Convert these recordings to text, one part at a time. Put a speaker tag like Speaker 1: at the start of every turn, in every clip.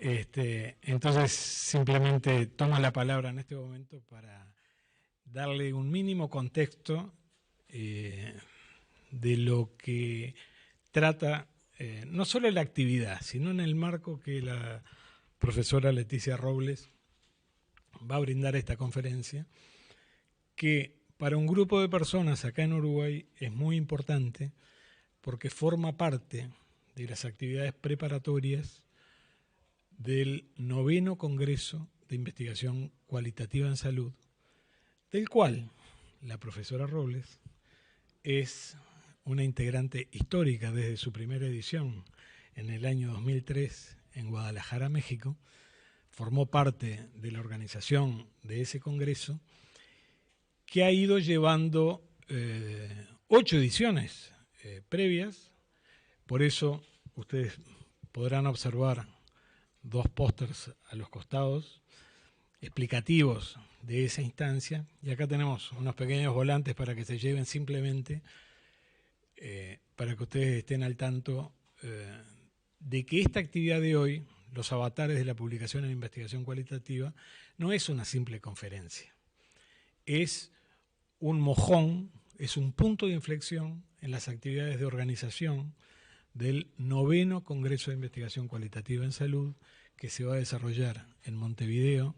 Speaker 1: Entonces, simplemente tomo la palabra en este momento para darle un mínimo contexto eh, de lo que trata no solo la actividad, sino en el marco que la profesora Leticia Robles va a brindar esta conferencia, que para un grupo de personas acá en Uruguay es muy importante porque forma parte de las actividades preparatorias del 9º Congreso de Investigación Cualitativa en Salud, del cual la profesora Robles es una integrante histórica desde su primera edición en el año 2003 en Guadalajara, México. Formó parte de la organización de ese congreso que ha ido llevando 8 ediciones previas. Por eso ustedes podrán observar 2 pósters a los costados explicativos de esa instancia. Y acá tenemos unos pequeños volantes para que se lleven simplemente para que ustedes estén al tanto de que esta actividad de hoy, los avatares de la publicación en investigación cualitativa, no es una simple conferencia. Es un mojón, es un punto de inflexión en las actividades de organización del 9º Congreso de Investigación Cualitativa en Salud, que se va a desarrollar en Montevideo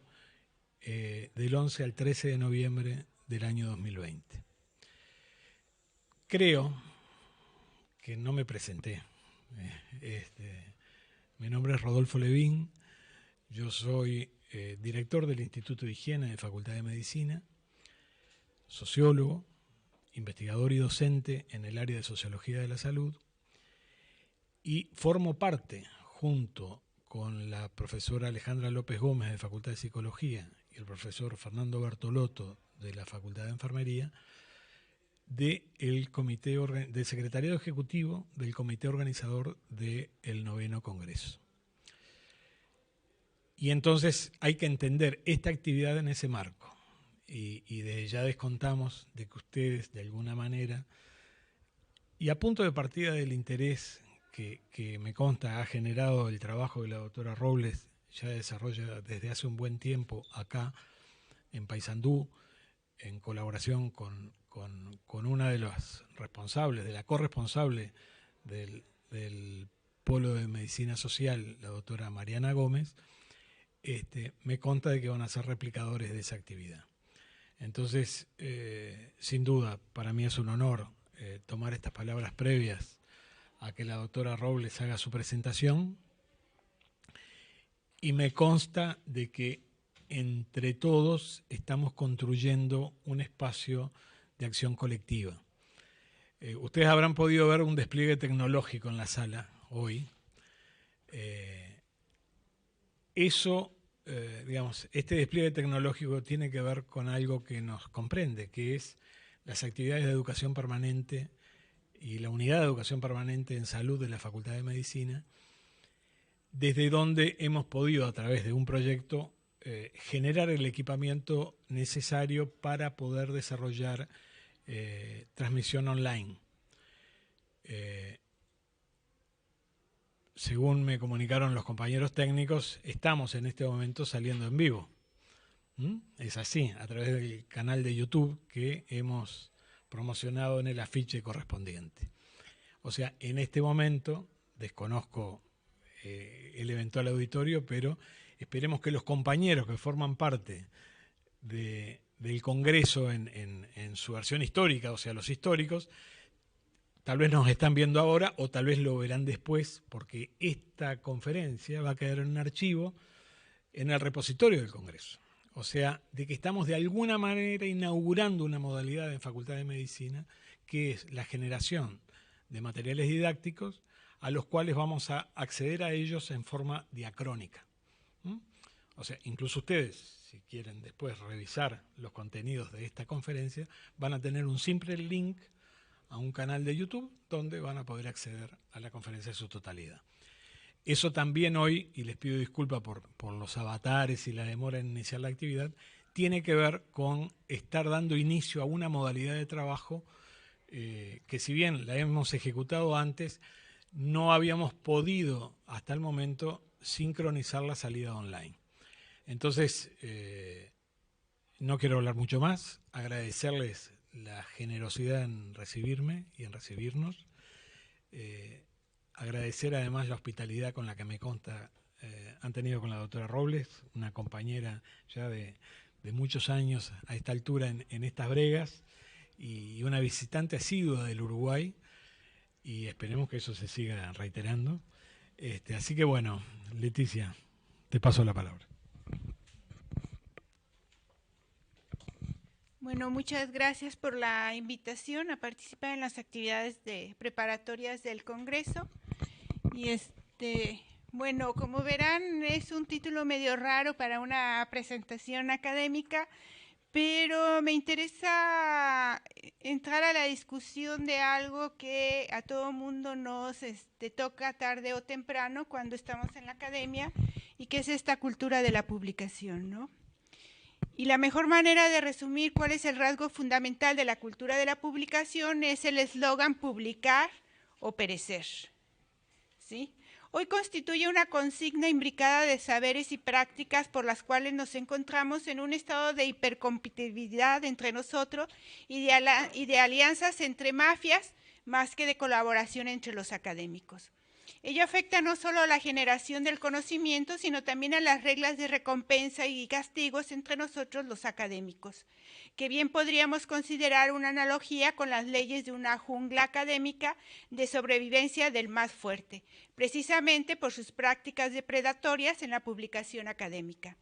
Speaker 1: del 11 al 13 de noviembre del año 2020. Creo que no me presenté. Mi nombre es Rodolfo Levín, yo soy director del Instituto de Higiene de Facultad de Medicina, sociólogo, investigador y docente en el área de Sociología de la Salud, y formo parte, junto con la profesora Alejandra López Gómez de Facultad de Psicología y el profesor Fernando Bertolotto de la Facultad de Enfermería, del secretariado ejecutivo del comité organizador del 9º Congreso. Y entonces hay que entender esta actividad en ese marco. Y de ya descontamos de que ustedes, de alguna manera, y a punto de partida del interés que me consta ha generado el trabajo que la doctora Robles ya desarrolla desde hace un buen tiempo acá en Paysandú, en colaboración con una de las responsables, de la corresponsable del Polo de Medicina Social, la doctora Mariana Gómez, me consta de que van a ser replicadores de esa actividad. Entonces, sin duda, para mí es un honor tomar estas palabras previas a que la doctora Robles haga su presentación, y me consta de que entre todos estamos construyendo un espacio de acción colectiva. Ustedes habrán podido ver un despliegue tecnológico en la sala hoy. Este despliegue tecnológico tiene que ver con algo que nos comprende, que es las actividades de educación permanente y la unidad de educación permanente en salud de la Facultad de Medicina, desde donde hemos podido, a través de un proyecto, generar el equipamiento necesario para poder desarrollar transmisión online. Según me comunicaron los compañeros técnicos, estamos en este momento saliendo en vivo. Es así, a través del canal de YouTube que hemos promocionado en el afiche correspondiente. O sea, en este momento, desconozco el eventual auditorio, pero esperemos que los compañeros que forman parte del Congreso en su versión histórica, o sea, los históricos, tal vez nos están viendo ahora o tal vez lo verán después, porque esta conferencia va a quedar en un archivo en el repositorio del Congreso. O sea, de que estamos de alguna manera inaugurando una modalidad en Facultad de Medicina, que es la generación de materiales didácticos a los cuales vamos a acceder a ellos en forma diacrónica. O sea, incluso ustedes, si quieren después revisar los contenidos de esta conferencia, van a tener un simple link a un canal de YouTube donde van a poder acceder a la conferencia en su totalidad. Eso también hoy, y les pido disculpas por los avatares y la demora en iniciar la actividad, tiene que ver con estar dando inicio a una modalidad de trabajo que, si bien la hemos ejecutado antes, no habíamos podido hasta el momento sincronizar la salida online. Entonces, no quiero hablar mucho más, agradecerles la generosidad en recibirme y en recibirnos. Agradecer además la hospitalidad con la que me consta han tenido con la doctora Robles, una compañera ya de muchos años a esta altura en estas bregas y una visitante asidua del Uruguay, y esperemos que eso se siga reiterando. Así que bueno, Leticia, te paso la palabra.
Speaker 2: Bueno, muchas gracias por la invitación a participar en las actividades preparatorias del Congreso. Y bueno, como verán, es un título medio raro para una presentación académica, pero me interesa entrar a la discusión de algo que a todo mundo nos toca tarde o temprano cuando estamos en la academia, y que es esta cultura de la publicación, ¿no? Y la mejor manera de resumir cuál es el rasgo fundamental de la cultura de la publicación es el eslogan publicar o perecer, ¿sí? Hoy constituye una consigna imbricada de saberes y prácticas por las cuales nos encontramos en un estado de hipercompetitividad entre nosotros y de alianzas entre mafias más que de colaboración entre los académicos. Ello afecta no solo a la generación del conocimiento, sino también a las reglas de recompensa y castigos entre nosotros los académicos, que bien podríamos considerar una analogía con las leyes de una jungla académica de sobrevivencia del más fuerte, precisamente por sus prácticas depredatorias en la publicación académica.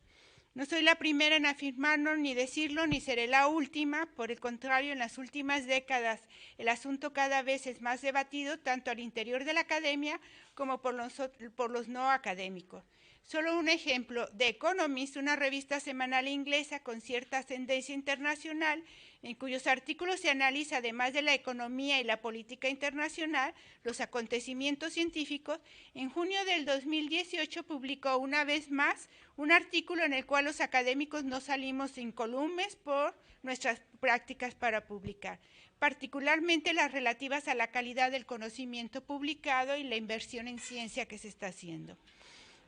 Speaker 2: No soy la primera en afirmarlo ni decirlo, ni seré la última. Por el contrario, en las últimas décadas el asunto cada vez es más debatido, tanto al interior de la academia como por los no académicos. Solo un ejemplo: The Economist, una revista semanal inglesa con cierta ascendencia internacional, en cuyos artículos se analiza, además de la economía y la política internacional, los acontecimientos científicos, en junio del 2018 publicó una vez más un artículo en el cual los académicos no salimos incólumes por nuestras prácticas para publicar, particularmente las relativas a la calidad del conocimiento publicado y la inversión en ciencia que se está haciendo.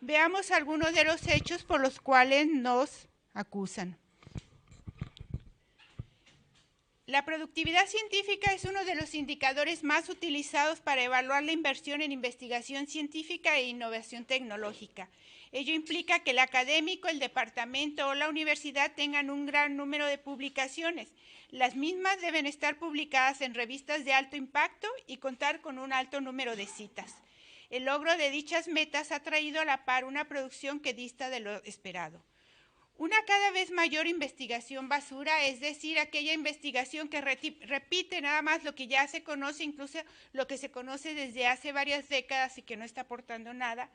Speaker 2: Veamos algunos de los hechos por los cuales nos acusan. La productividad científica es uno de los indicadores más utilizados para evaluar la inversión en investigación científica e innovación tecnológica. Ello implica que el académico, el departamento o la universidad tengan un gran número de publicaciones. Las mismas deben estar publicadas en revistas de alto impacto y contar con un alto número de citas. El logro de dichas metas ha traído a la par una producción que dista de lo esperado. Una cada vez mayor investigación basura, es decir, aquella investigación que repite nada más lo que ya se conoce, incluso lo que se conoce desde hace varias décadas y que no está aportando nada.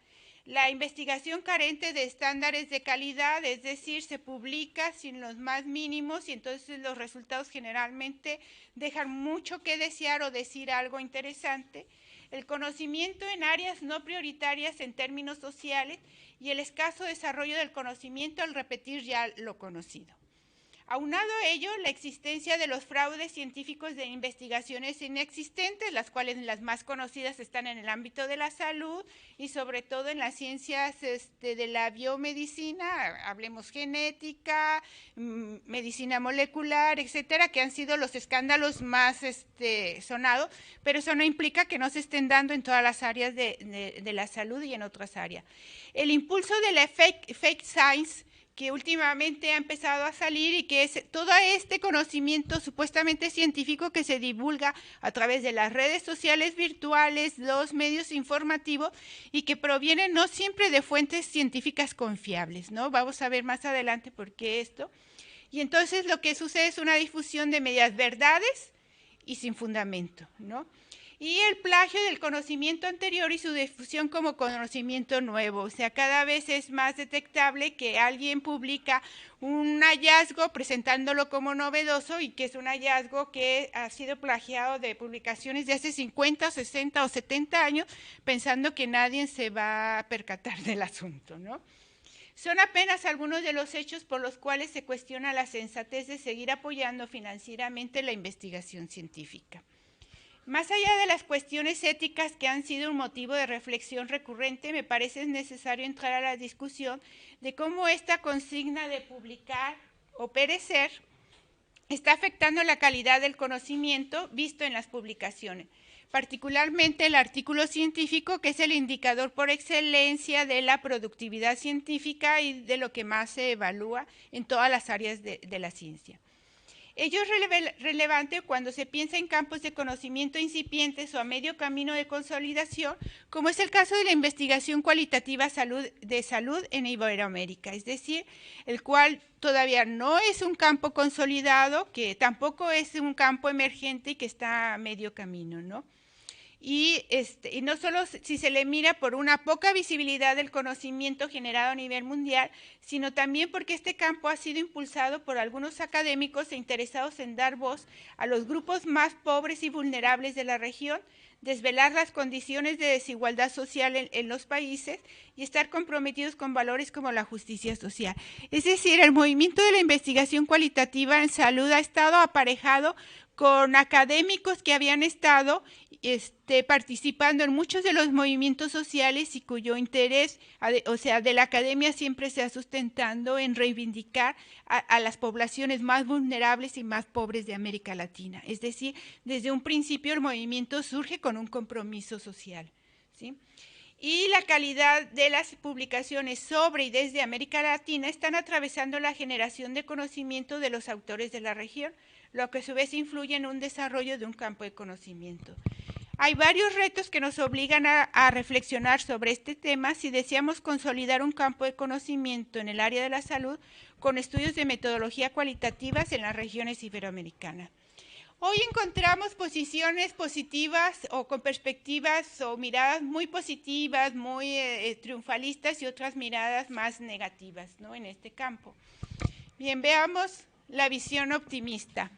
Speaker 2: La investigación carente de estándares de calidad, es decir, se publica sin los más mínimos y entonces los resultados generalmente dejan mucho que desear o decir algo interesante. El conocimiento en áreas no prioritarias en términos sociales y el escaso desarrollo del conocimiento al repetir ya lo conocido. Aunado a ello, la existencia de los fraudes científicos de investigaciones inexistentes, las cuales las más conocidas están en el ámbito de la salud y sobre todo en las ciencias de la biomedicina, hablemos genética, medicina molecular, etcétera, que han sido los escándalos más sonados, pero eso no implica que no se estén dando en todas las áreas de la salud y en otras áreas. El impulso de la fake science, que últimamente ha empezado a salir y que es todo este conocimiento supuestamente científico que se divulga a través de las redes sociales virtuales, los medios informativos y que provienen no siempre de fuentes científicas confiables, ¿no? Vamos a ver más adelante por qué esto. Y entonces lo que sucede es una difusión de medias verdades y sin fundamento, ¿no? Y el plagio del conocimiento anterior y su difusión como conocimiento nuevo. O sea, cada vez es más detectable que alguien publica un hallazgo presentándolo como novedoso y que es un hallazgo que ha sido plagiado de publicaciones de hace 50, 60 o 70 años, pensando que nadie se va a percatar del asunto, ¿no? Son apenas algunos de los hechos por los cuales se cuestiona la sensatez de seguir apoyando financieramente la investigación científica. Más allá de las cuestiones éticas que han sido un motivo de reflexión recurrente, me parece necesario entrar a la discusión de cómo esta consigna de publicar o perecer está afectando la calidad del conocimiento visto en las publicaciones, particularmente el artículo científico, que es el indicador por excelencia de la productividad científica y de lo que más se evalúa en todas las áreas de la ciencia. Ello es relevante cuando se piensa en campos de conocimiento incipientes o a medio camino de consolidación, como es el caso de la investigación cualitativa de salud en Iberoamérica, es decir, el cual todavía no es un campo consolidado, que tampoco es un campo emergente y que está a medio camino, ¿no? Y no solo si se le mira por una poca visibilidad del conocimiento generado a nivel mundial, sino también porque este campo ha sido impulsado por algunos académicos e interesados en dar voz a los grupos más pobres y vulnerables de la región, desvelar las condiciones de desigualdad social en los países y estar comprometidos con valores como la justicia social. Es decir, el movimiento de la investigación cualitativa en salud ha estado aparejado con académicos que habían estado participando en muchos de los movimientos sociales y cuyo interés, o sea, de la academia siempre se ha sustentando en reivindicar a las poblaciones más vulnerables y más pobres de América Latina. Es decir, desde un principio el movimiento surge con un compromiso social, ¿sí? Y la calidad de las publicaciones sobre y desde América Latina están atravesando la generación de conocimiento de los autores de la región, lo que a su vez influye en un desarrollo de un campo de conocimiento. Hay varios retos que nos obligan a reflexionar sobre este tema si deseamos consolidar un campo de conocimiento en el área de la salud con estudios de metodología cualitativas en las regiones iberoamericanas. Hoy encontramos posiciones positivas o con perspectivas o miradas muy positivas, muy triunfalistas y otras miradas más negativas, ¿no?, en este campo. Bien, veamos la visión optimista.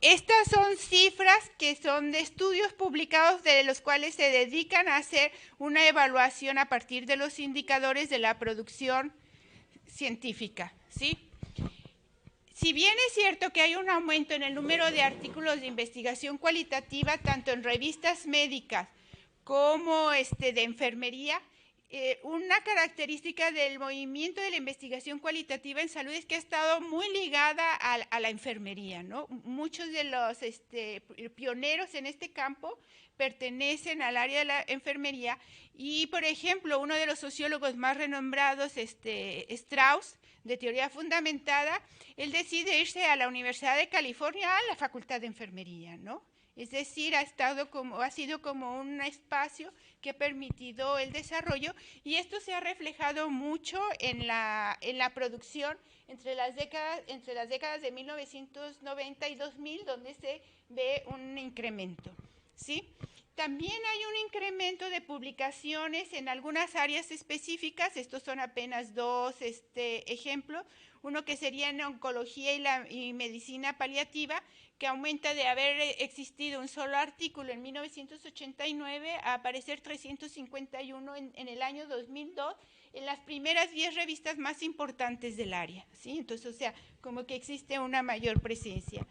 Speaker 2: Estas son cifras que son de estudios publicados de los cuales se dedican a hacer una evaluación a partir de los indicadores de la producción científica, ¿sí? Si bien es cierto que hay un aumento en el número de artículos de investigación cualitativa, tanto en revistas médicas como de enfermería, una característica del movimiento de la investigación cualitativa en salud es que ha estado muy ligada a la enfermería, ¿no? Muchos de los pioneros en este campo pertenecen al área de la enfermería y, por ejemplo, uno de los sociólogos más renombrados, Strauss, de teoría fundamentada, él decide irse a la Universidad de California a la Facultad de Enfermería, ¿no? Es decir, ha sido como un espacio que ha permitido el desarrollo y esto se ha reflejado mucho en la producción entre las décadas de 1990 y 2000, donde se ve un incremento, ¿sí? También hay un incremento de publicaciones en algunas áreas específicas. Estos son apenas dos ejemplos. Uno que sería en oncología y medicina paliativa, que aumenta de haber existido un solo artículo en 1989 a aparecer 351 en el año 2002 en las primeras 10 revistas más importantes del área, ¿sí? Entonces, o sea, como que existe una mayor presencia.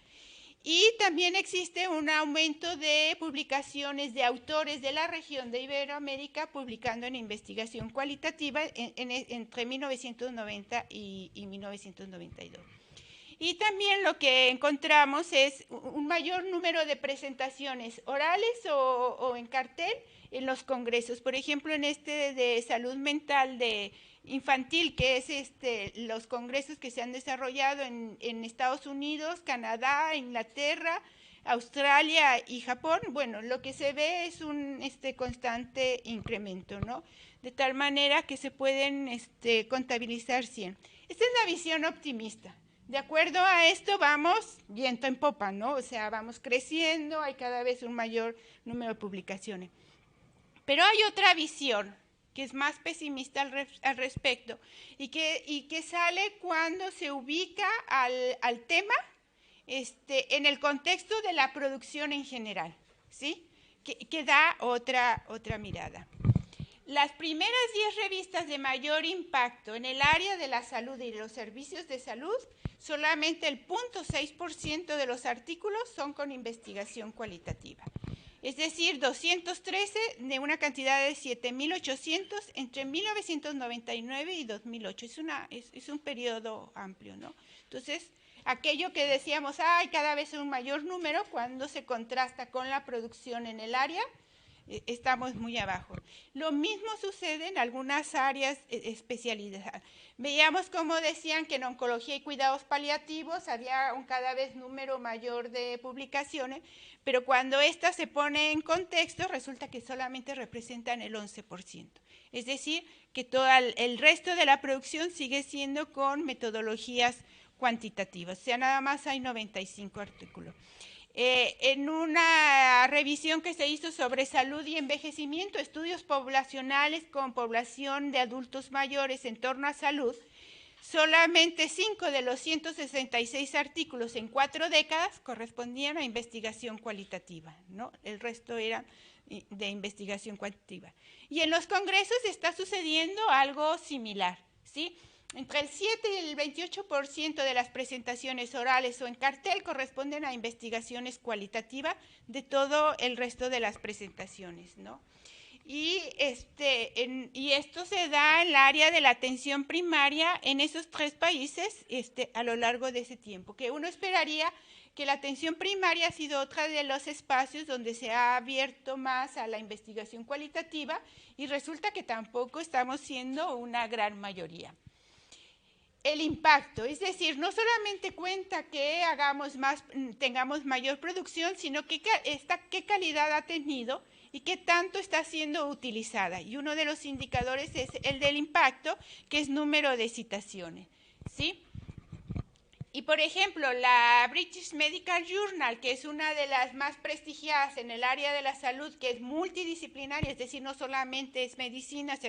Speaker 2: Y también existe un aumento de publicaciones de autores de la región de Iberoamérica publicando en investigación cualitativa entre 1990 y 1992. Y también lo que encontramos es un mayor número de presentaciones orales o en cartel en los congresos. Por ejemplo, en de salud mental infantil, que es los congresos que se han desarrollado en Estados Unidos, Canadá, Inglaterra, Australia y Japón, bueno, lo que se ve es un constante incremento, ¿no? De tal manera que se pueden contabilizar 100. Esta es la visión optimista. De acuerdo a esto vamos viento en popa, ¿no? O sea, vamos creciendo, hay cada vez un mayor número de publicaciones. Pero hay otra visión que es más pesimista al respecto y que sale cuando se ubica al tema en el contexto de la producción en general, ¿sí? Que da otra mirada. Las primeras 10 revistas de mayor impacto en el área de la salud y los servicios de salud solamente el 0.6% de los artículos son con investigación cualitativa. Es decir, 213 de una cantidad de 7.800 entre 1999 y 2008. Es un periodo amplio, ¿no? Entonces, aquello que decíamos, ay, cada vez es un mayor número, cuando se contrasta con la producción en el área, estamos muy abajo. Lo mismo sucede en algunas áreas especializadas. Veíamos cómo decían que en oncología y cuidados paliativos había un cada vez número mayor de publicaciones, pero cuando estas se ponen en contexto, resulta que solamente representan el 11%. Es decir, que todo el resto de la producción sigue siendo con metodologías cuantitativas, o sea, nada más hay 95 artículos. En una revisión que se hizo sobre salud y envejecimiento, estudios poblacionales con población de adultos mayores en torno a salud, solamente 5 de los 166 artículos en 4 décadas correspondían a investigación cualitativa, ¿no? El resto eran de investigación cuantitativa. Y en los congresos está sucediendo algo similar, ¿sí? Entre el 7 y el 28% de las presentaciones orales o en cartel corresponden a investigaciones cualitativas de todo el resto de las presentaciones, ¿no? Y esto se da en el área de la atención primaria en esos 3 países a lo largo de ese tiempo, que uno esperaría que la atención primaria ha sido otro de los espacios donde se ha abierto más a la investigación cualitativa y resulta que tampoco estamos siendo una gran mayoría. El impacto, es decir, no solamente cuenta que tengamos mayor producción, sino que qué calidad ha tenido y qué tanto está siendo utilizada. Y uno de los indicadores es el del impacto, que es número de citaciones, ¿sí? Y por ejemplo, la British Medical Journal, que es una de las más prestigiadas en el área de la salud, que es multidisciplinaria, es decir, no solamente es medicina,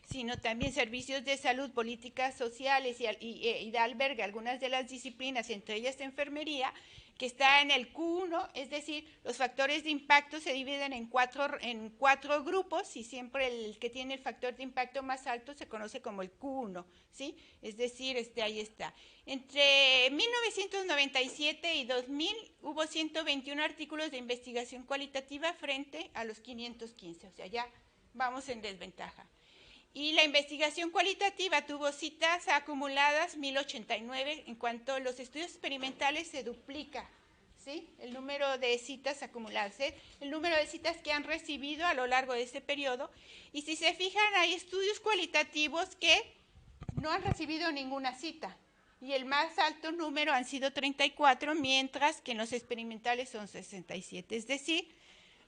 Speaker 2: sino también servicios de salud, políticas sociales y da albergue algunas de las disciplinas, entre ellas enfermería, que está en el Q1, es decir, los factores de impacto se dividen en cuatro grupos y siempre el que tiene el factor de impacto más alto se conoce como el Q1, ¿sí? Es decir, ahí está. Entre 1997 y 2000 hubo 121 artículos de investigación cualitativa frente a los 515, o sea, ya vamos en desventaja. Y la investigación cualitativa tuvo citas acumuladas 1089, en cuanto a los estudios experimentales se duplica, ¿sí? El número de citas acumuladas, el número de citas que han recibido a lo largo de ese periodo. Y si se fijan, hay estudios cualitativos que no han recibido ninguna cita. Y el más alto número han sido 34, mientras que en los experimentales son 67. Es decir,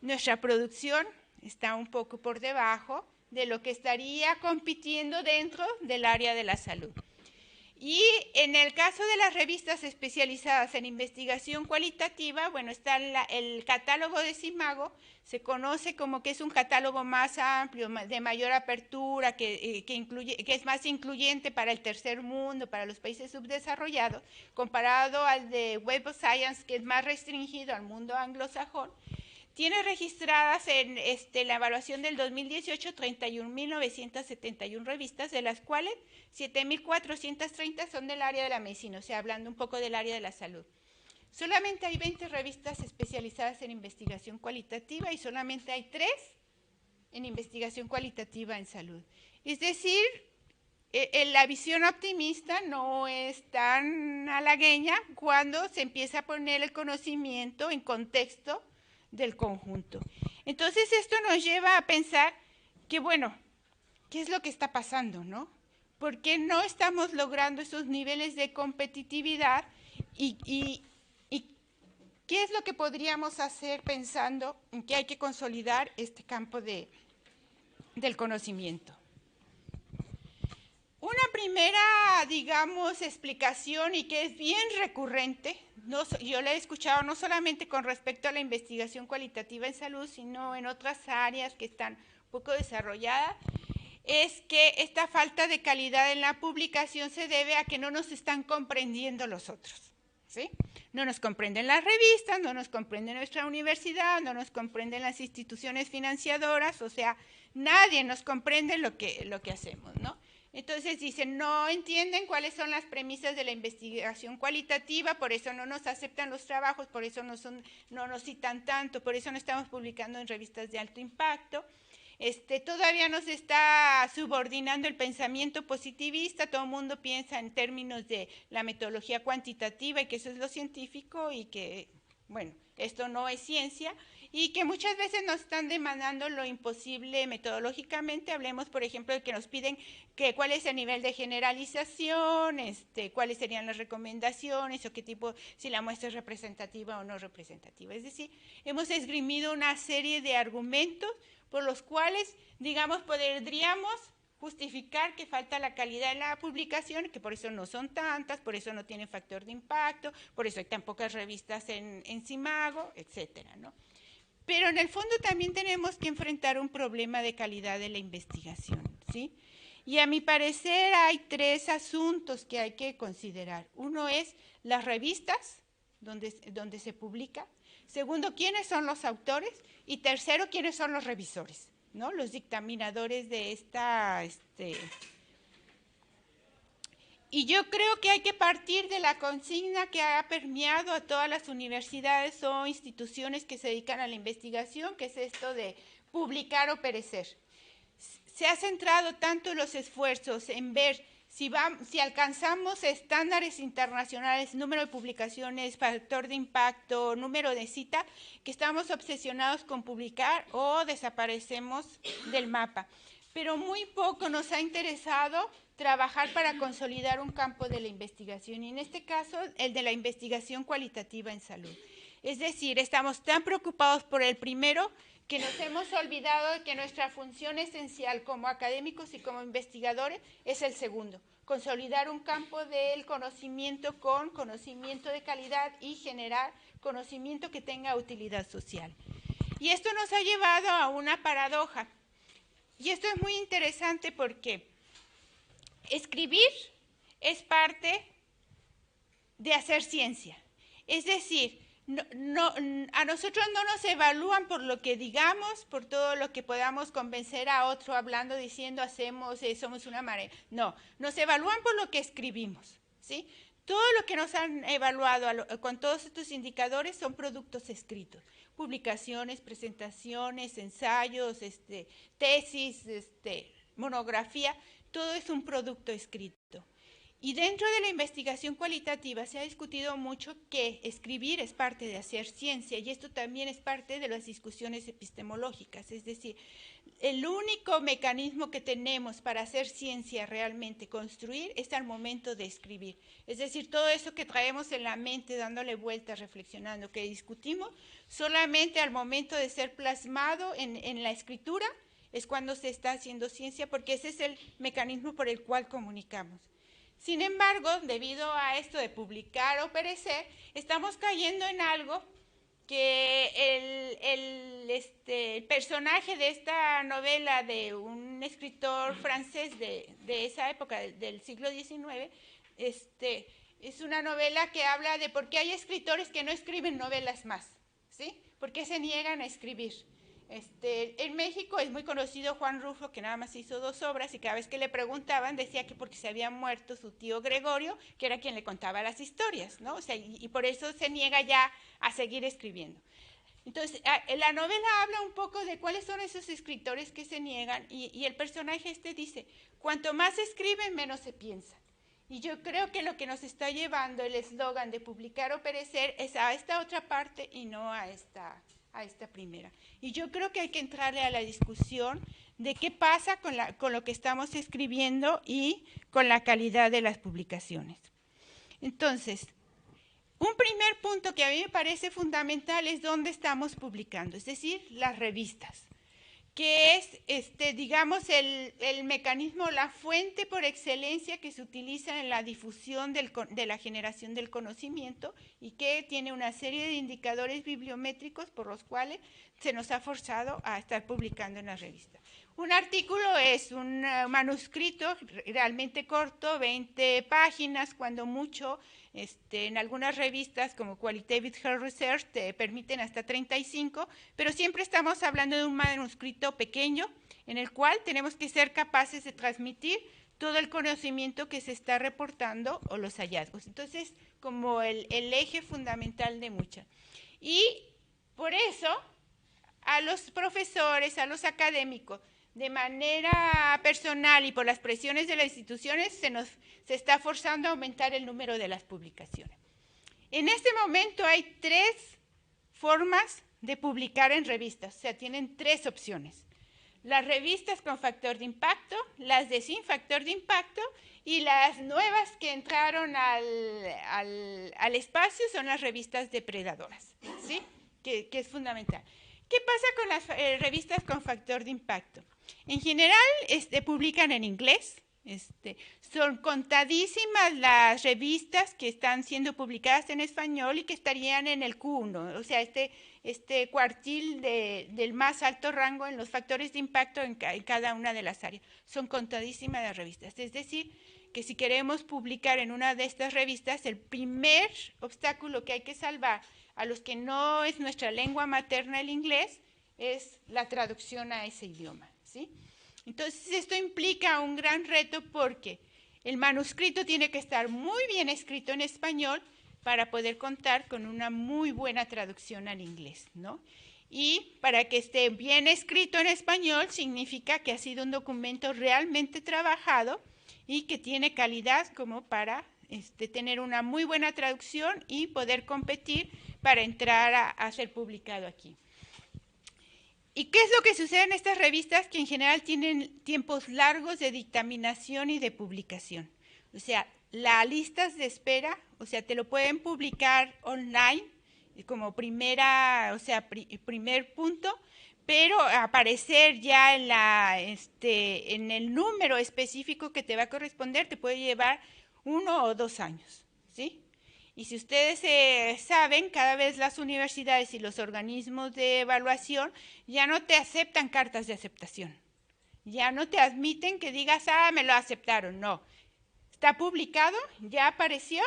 Speaker 2: nuestra producción está un poco por debajo de lo que estaría compitiendo dentro del área de la salud. Y en el caso de las revistas especializadas en investigación cualitativa, bueno, está el catálogo de Simago, se conoce como que es un catálogo más amplio, de mayor apertura, que es más incluyente para el tercer mundo, para los países subdesarrollados, comparado al de Web of Science, que es más restringido al mundo anglosajón. Tiene registradas en la evaluación del 2018 31.971 revistas, de las cuales 7.430 son del área de la medicina, o sea, hablando un poco del área de la salud. Solamente hay 20 revistas especializadas en investigación cualitativa y solamente hay 3 en investigación cualitativa en salud. Es decir, la visión optimista no es tan halagueña cuando se empieza a poner el conocimiento en contexto del conjunto. Entonces esto nos lleva a pensar que, bueno, ¿qué es lo que está pasando, no? ¿Por qué no estamos logrando esos niveles de competitividad y qué es lo que podríamos hacer pensando en que hay que consolidar este campo del conocimiento? Una primera, digamos, explicación, y que es bien recurrente, yo la he escuchado no solamente con respecto a la investigación cualitativa en salud, sino en otras áreas que están poco desarrolladas, es que esta falta de calidad en la publicación se debe a que no nos están comprendiendo los otros, ¿sí? No nos comprenden las revistas, no nos comprende nuestra universidad, no nos comprenden las instituciones financiadoras, o sea, nadie nos comprende lo que hacemos, ¿no? Entonces dicen, no entienden cuáles son las premisas de la investigación cualitativa, por eso no nos aceptan los trabajos, por eso no nos citan tanto, por eso no estamos publicando en revistas de alto impacto. Todavía nos está subordinando el pensamiento positivista, todo el mundo piensa en términos de la metodología cuantitativa y que eso es lo científico y que, bueno, esto no es ciencia y que muchas veces nos están demandando lo imposible metodológicamente. Hablemos, por ejemplo, de que nos piden que cuál es el nivel de generalización, cuáles serían las recomendaciones o qué tipo, si la muestra es representativa o no representativa. Es decir, hemos esgrimido una serie de argumentos por los cuales, digamos, podríamos justificar que falta la calidad de la publicación, que por eso no son tantas, por eso no tienen factor de impacto, por eso hay tan pocas revistas en Simago, etcétera, ¿no? Pero en el fondo también tenemos que enfrentar un problema de calidad de la investigación, ¿sí? Y a mi parecer hay 3 asuntos que hay que considerar. Uno es las revistas donde se publica. Segundo, quiénes son los autores. Y tercero, quiénes son los revisores, ¿no? Los dictaminadores de esta... Y yo creo que hay que partir de la consigna que ha permeado a todas las universidades o instituciones que se dedican a la investigación, que es esto de publicar o perecer. Se ha centrado tanto los esfuerzos en ver si alcanzamos estándares internacionales, número de publicaciones, factor de impacto, número de cita, que estamos obsesionados con publicar o desaparecemos del mapa. Pero muy poco nos ha interesado trabajar para consolidar un campo de la investigación, y en este caso el de la investigación cualitativa en salud. Es decir, estamos tan preocupados por el primero que nos hemos olvidado de que nuestra función esencial como académicos y como investigadores es el segundo, consolidar un campo del conocimiento con conocimiento de calidad y generar conocimiento que tenga utilidad social. Y esto nos ha llevado a una paradoja. Y esto es muy interesante porque escribir es parte de hacer ciencia. Es decir, a nosotros no nos evalúan por lo que digamos, por todo lo que podamos convencer a otro hablando, diciendo, hacemos, somos una marea. No, nos evalúan por lo que escribimos, ¿sí? Todo lo que nos han evaluado con todos estos indicadores son productos escritos. Publicaciones, presentaciones, ensayos, tesis, monografía, todo es un producto escrito. Y dentro de la investigación cualitativa se ha discutido mucho que escribir es parte de hacer ciencia, y esto también es parte de las discusiones epistemológicas. Es decir, el único mecanismo que tenemos para hacer ciencia realmente, construir, es al momento de escribir. Es decir, todo eso que traemos en la mente, dándole vueltas, reflexionando, que discutimos, solamente al momento de ser plasmado en la escritura es cuando se está haciendo ciencia, porque ese es el mecanismo por el cual comunicamos. Sin embargo, debido a esto de publicar o perecer, estamos cayendo en algo que el personaje de esta novela de un escritor francés de esa época, del siglo XIX, es una novela que habla de por qué hay escritores que no escriben novelas más, ¿sí? ¿Por qué se niegan a escribir? En México es muy conocido Juan Rulfo, que nada más hizo 2 obras, y cada vez que le preguntaban decía que porque se había muerto su tío Gregorio, que era quien le contaba las historias, ¿no? O sea, y por eso se niega ya a seguir escribiendo. Entonces, la novela habla un poco de cuáles son esos escritores que se niegan, y el personaje dice, cuanto más se escribe, menos se piensa. Y yo creo que lo que nos está llevando el eslogan de publicar o perecer es a esta otra parte y no a esta primera. Y yo creo que hay que entrarle a la discusión de qué pasa con lo que estamos escribiendo y con la calidad de las publicaciones. Entonces, un primer punto que a mí me parece fundamental es dónde estamos publicando, es decir, las revistas, que es, digamos, el mecanismo, la fuente por excelencia que se utiliza en la difusión de la generación del conocimiento, y que tiene una serie de indicadores bibliométricos por los cuales se nos ha forzado a estar publicando en las revistas. Un artículo es un manuscrito realmente corto, 20 páginas, cuando mucho. En algunas revistas como Qualitative Health Research te permiten hasta 35, pero siempre estamos hablando de un manuscrito pequeño en el cual tenemos que ser capaces de transmitir todo el conocimiento que se está reportando o los hallazgos. Entonces, como el eje fundamental de mucha. Y por eso, a los profesores, a los académicos, de manera personal y por las presiones de las instituciones, se está forzando a aumentar el número de las publicaciones. En este momento hay 3 formas de publicar en revistas, o sea, tienen 3 opciones. Las revistas con factor de impacto, las de sin factor de impacto y las nuevas que entraron al espacio son las revistas depredadoras, ¿sí? Que es fundamental. ¿Qué pasa con las revistas con factor de impacto? En general publican en inglés. Son contadísimas las revistas que están siendo publicadas en español y que estarían en el Q1, o sea, este cuartil del más alto rango en los factores de impacto en cada una de las áreas. Son contadísimas las revistas, es decir, que si queremos publicar en una de estas revistas, el primer obstáculo que hay que salvar a los que no es nuestra lengua materna el inglés es la traducción a ese idioma, ¿sí? Entonces, esto implica un gran reto porque el manuscrito tiene que estar muy bien escrito en español para poder contar con una muy buena traducción al inglés, ¿no? Y para que esté bien escrito en español significa que ha sido un documento realmente trabajado y que tiene calidad como para tener una muy buena traducción y poder competir para entrar a ser publicado aquí. ¿Y qué es lo que sucede en estas revistas? Que en general tienen tiempos largos de dictaminación y de publicación. O sea, las listas de espera, o sea, te lo pueden publicar online como primera, o sea, primer punto, pero aparecer ya en el número específico que te va a corresponder te puede llevar 1 o 2 años, ¿sí? Y si ustedes saben, cada vez las universidades y los organismos de evaluación ya no te aceptan cartas de aceptación. Ya no te admiten que digas, me lo aceptaron. No. Está publicado, ya apareció,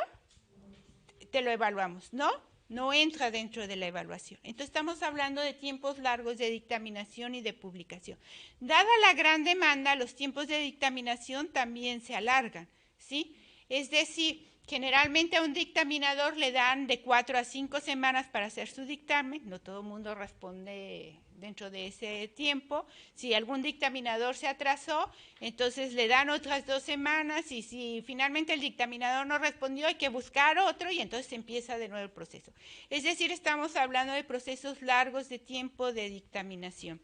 Speaker 2: te lo evaluamos. No, no entra dentro de la evaluación. Entonces estamos hablando de tiempos largos de dictaminación y de publicación. Dada la gran demanda, los tiempos de dictaminación también se alargan, ¿sí? Es decir, generalmente a un dictaminador le dan de 4 a 5 semanas para hacer su dictamen, no todo el mundo responde dentro de ese tiempo. Si algún dictaminador se atrasó, entonces le dan otras 2 semanas y si finalmente el dictaminador no respondió hay que buscar otro y entonces empieza de nuevo el proceso. Es decir, estamos hablando de procesos largos de tiempo de dictaminación.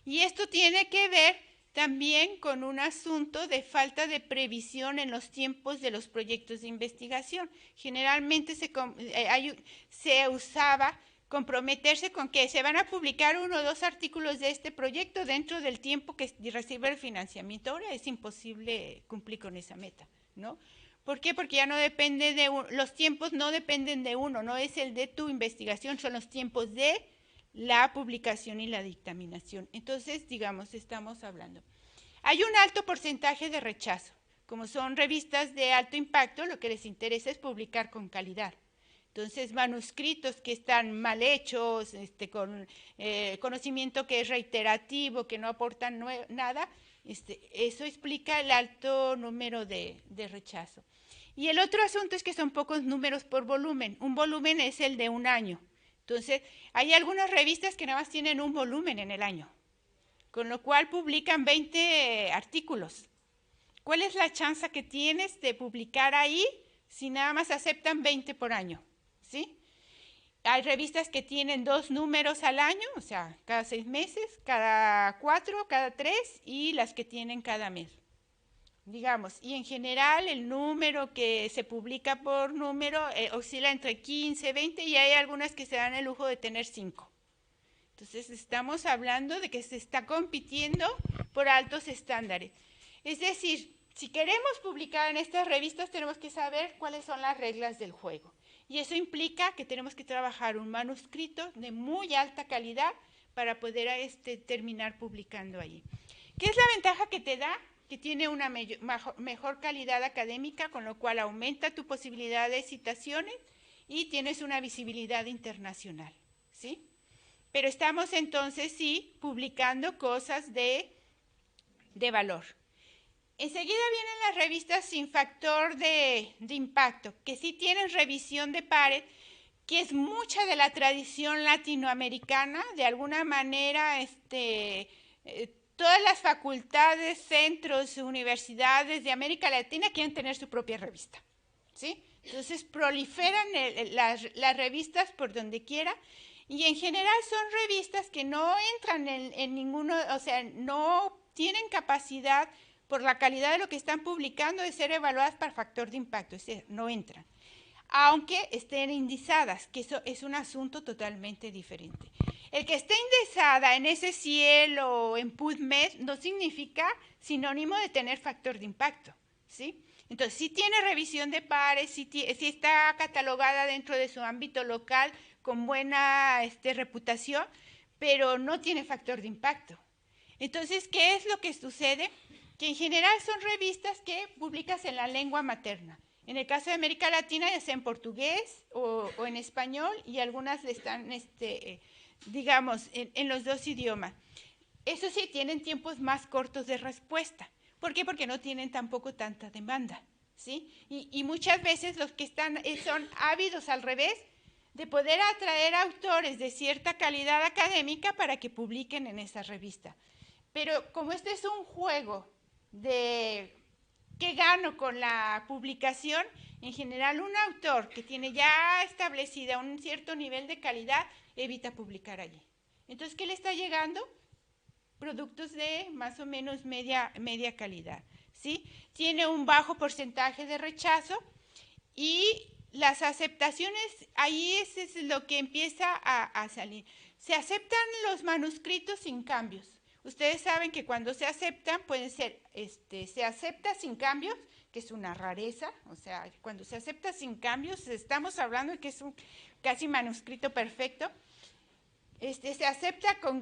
Speaker 2: Y esto tiene que ver también con un asunto de falta de previsión en los tiempos de los proyectos de investigación. Generalmente se usaba comprometerse con que se van a publicar 1 o 2 artículos de este proyecto dentro del tiempo que recibe el financiamiento. Ahora es imposible cumplir con esa meta, ¿no? ¿Por qué? Porque ya no depende los tiempos no dependen de uno, no es el de tu investigación, son los tiempos de la publicación y la dictaminación. Entonces, digamos, estamos hablando. Hay un alto porcentaje de rechazo. Como son revistas de alto impacto, lo que les interesa es publicar con calidad. Entonces, manuscritos que están mal hechos, con conocimiento que es reiterativo, que no aportan nada, eso explica el alto número de rechazo. Y el otro asunto es que son pocos números por volumen. Un volumen es el de un año. Entonces, hay algunas revistas que nada más tienen un volumen en el año, con lo cual publican 20 artículos. ¿Cuál es la chance que tienes de publicar ahí si nada más aceptan 20 por año? ¿Sí? Hay revistas que tienen 2 números al año, o sea, cada 6 meses, cada 4, cada 3 y las que tienen cada mes. Digamos, y en general el número que se publica por número oscila entre 15, 20 y hay algunas que se dan el lujo de tener 5. Entonces estamos hablando de que se está compitiendo por altos estándares. Es decir, si queremos publicar en estas revistas tenemos que saber cuáles son las reglas del juego. Y eso implica que tenemos que trabajar un manuscrito de muy alta calidad para poder terminar publicando ahí. ¿Qué es la ventaja que te da? Que tiene una mejor calidad académica, con lo cual aumenta tu posibilidad de citaciones y tienes una visibilidad internacional, ¿sí? Pero estamos entonces sí publicando cosas de de valor. Enseguida vienen las revistas sin factor de impacto, que sí tienen revisión de pares, que es mucha de la tradición latinoamericana. De alguna manera, todas las facultades, centros, universidades de América Latina quieren tener su propia revista, ¿sí? Entonces proliferan las revistas por donde quiera, y en general son revistas que no entran en ninguno, o sea, no tienen capacidad por la calidad de lo que están publicando de ser evaluadas para factor de impacto, es decir, no entran, aunque estén indizadas, que eso es un asunto totalmente diferente. El que esté indexada en SCL o en PubMed no significa sinónimo de tener factor de impacto, ¿sí? Entonces, sí tiene revisión de pares, sí está catalogada dentro de su ámbito local con buena reputación, pero no tiene factor de impacto. Entonces, ¿qué es lo que sucede? Que en general son revistas que publicas en la lengua materna. En el caso de América Latina, ya sea en portugués o en español, y algunas están, digamos, en los dos idiomas. Eso sí, tienen tiempos más cortos de respuesta. ¿Por qué? Porque no tienen tampoco tanta demanda, ¿sí? Y muchas veces los que están son ávidos al revés de poder atraer autores de cierta calidad académica para que publiquen en esa revista. Pero como este es un juego de qué gano con la publicación, en general un autor que tiene ya establecida un cierto nivel de calidad evita publicar allí. Entonces, ¿qué le está llegando? Productos de más o menos media calidad, ¿sí? Tiene un bajo porcentaje de rechazo, y las aceptaciones, ahí es lo que empieza a salir. Se aceptan los manuscritos sin cambios. Ustedes saben que cuando se aceptan, pueden ser, se acepta sin cambios, que es una rareza, o sea, cuando se acepta sin cambios, estamos hablando de que es un casi manuscrito perfecto. Se acepta con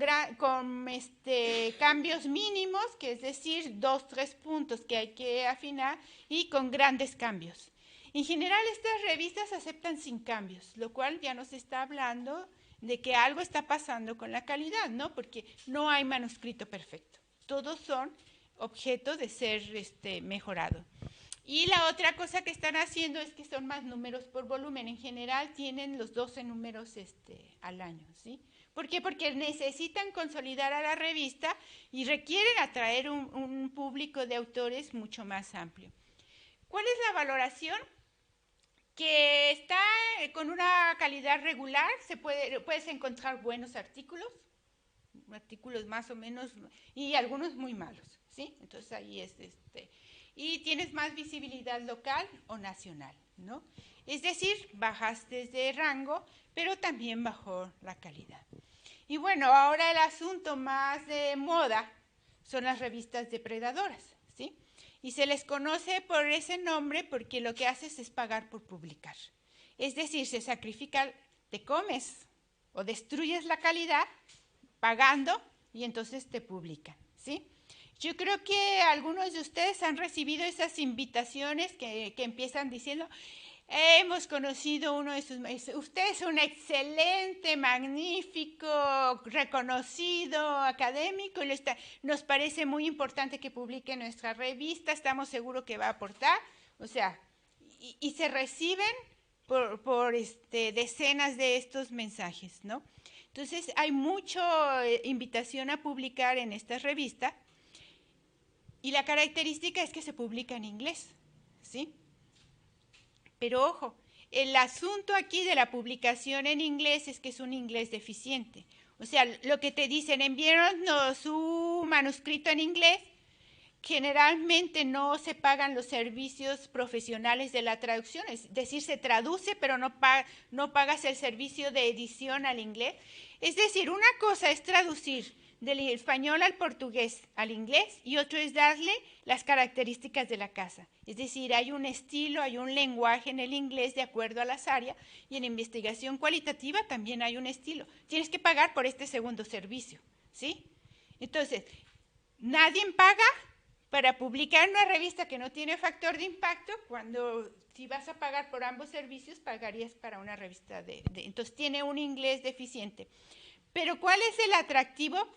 Speaker 2: cambios mínimos, que es decir, 2, 3 puntos que hay que afinar, y con grandes cambios. En general, estas revistas aceptan sin cambios, lo cual ya nos está hablando de que algo está pasando con la calidad, ¿no? Porque no hay manuscrito perfecto. Todos son objetos de ser mejorados. Y la otra cosa que están haciendo es que son más números por volumen. En general tienen los 12 números al año, ¿sí? ¿Por qué? Porque necesitan consolidar a la revista y requieren atraer un público de autores mucho más amplio. ¿Cuál es la valoración? Que está con una calidad regular, puedes encontrar buenos artículos más o menos, y algunos muy malos, ¿sí? Entonces ahí es y tienes más visibilidad local o nacional, ¿no? Es decir, bajaste de rango, pero también bajó la calidad. Y bueno, ahora el asunto más de moda son las revistas depredadoras, ¿sí? Y se les conoce por ese nombre porque lo que haces es pagar por publicar. Es decir, se sacrifica, te comes o destruyes la calidad pagando, y entonces te publican, ¿sí? Yo creo que algunos de ustedes han recibido esas invitaciones que empiezan diciendo: hemos conocido uno de sus... Usted es un excelente, magnífico, reconocido académico, y nos parece muy importante que publique nuestra revista, estamos seguros que va a aportar. O sea, y se reciben por decenas de estos mensajes, ¿no? Entonces, hay mucha invitación a publicar en esta revista, y la característica es que se publica en inglés, ¿sí? Pero ojo, el asunto aquí de la publicación en inglés es que es un inglés deficiente. O sea, lo que te dicen, envíanos su manuscrito en inglés, generalmente no se pagan los servicios profesionales de la traducción, es decir, se traduce, pero no pagas el servicio de edición al inglés. Es decir, una cosa es traducir del español al portugués al inglés, y otro es darle las características de la casa. Es decir, hay un estilo, hay un lenguaje en el inglés de acuerdo a las áreas, y en investigación cualitativa también hay un estilo. Tienes que pagar por este segundo servicio, ¿sí? Entonces, nadie paga para publicar una revista que no tiene factor de impacto, cuando si vas a pagar por ambos servicios, pagarías para una revista entonces tiene un inglés deficiente. Pero ¿cuál es el atractivo?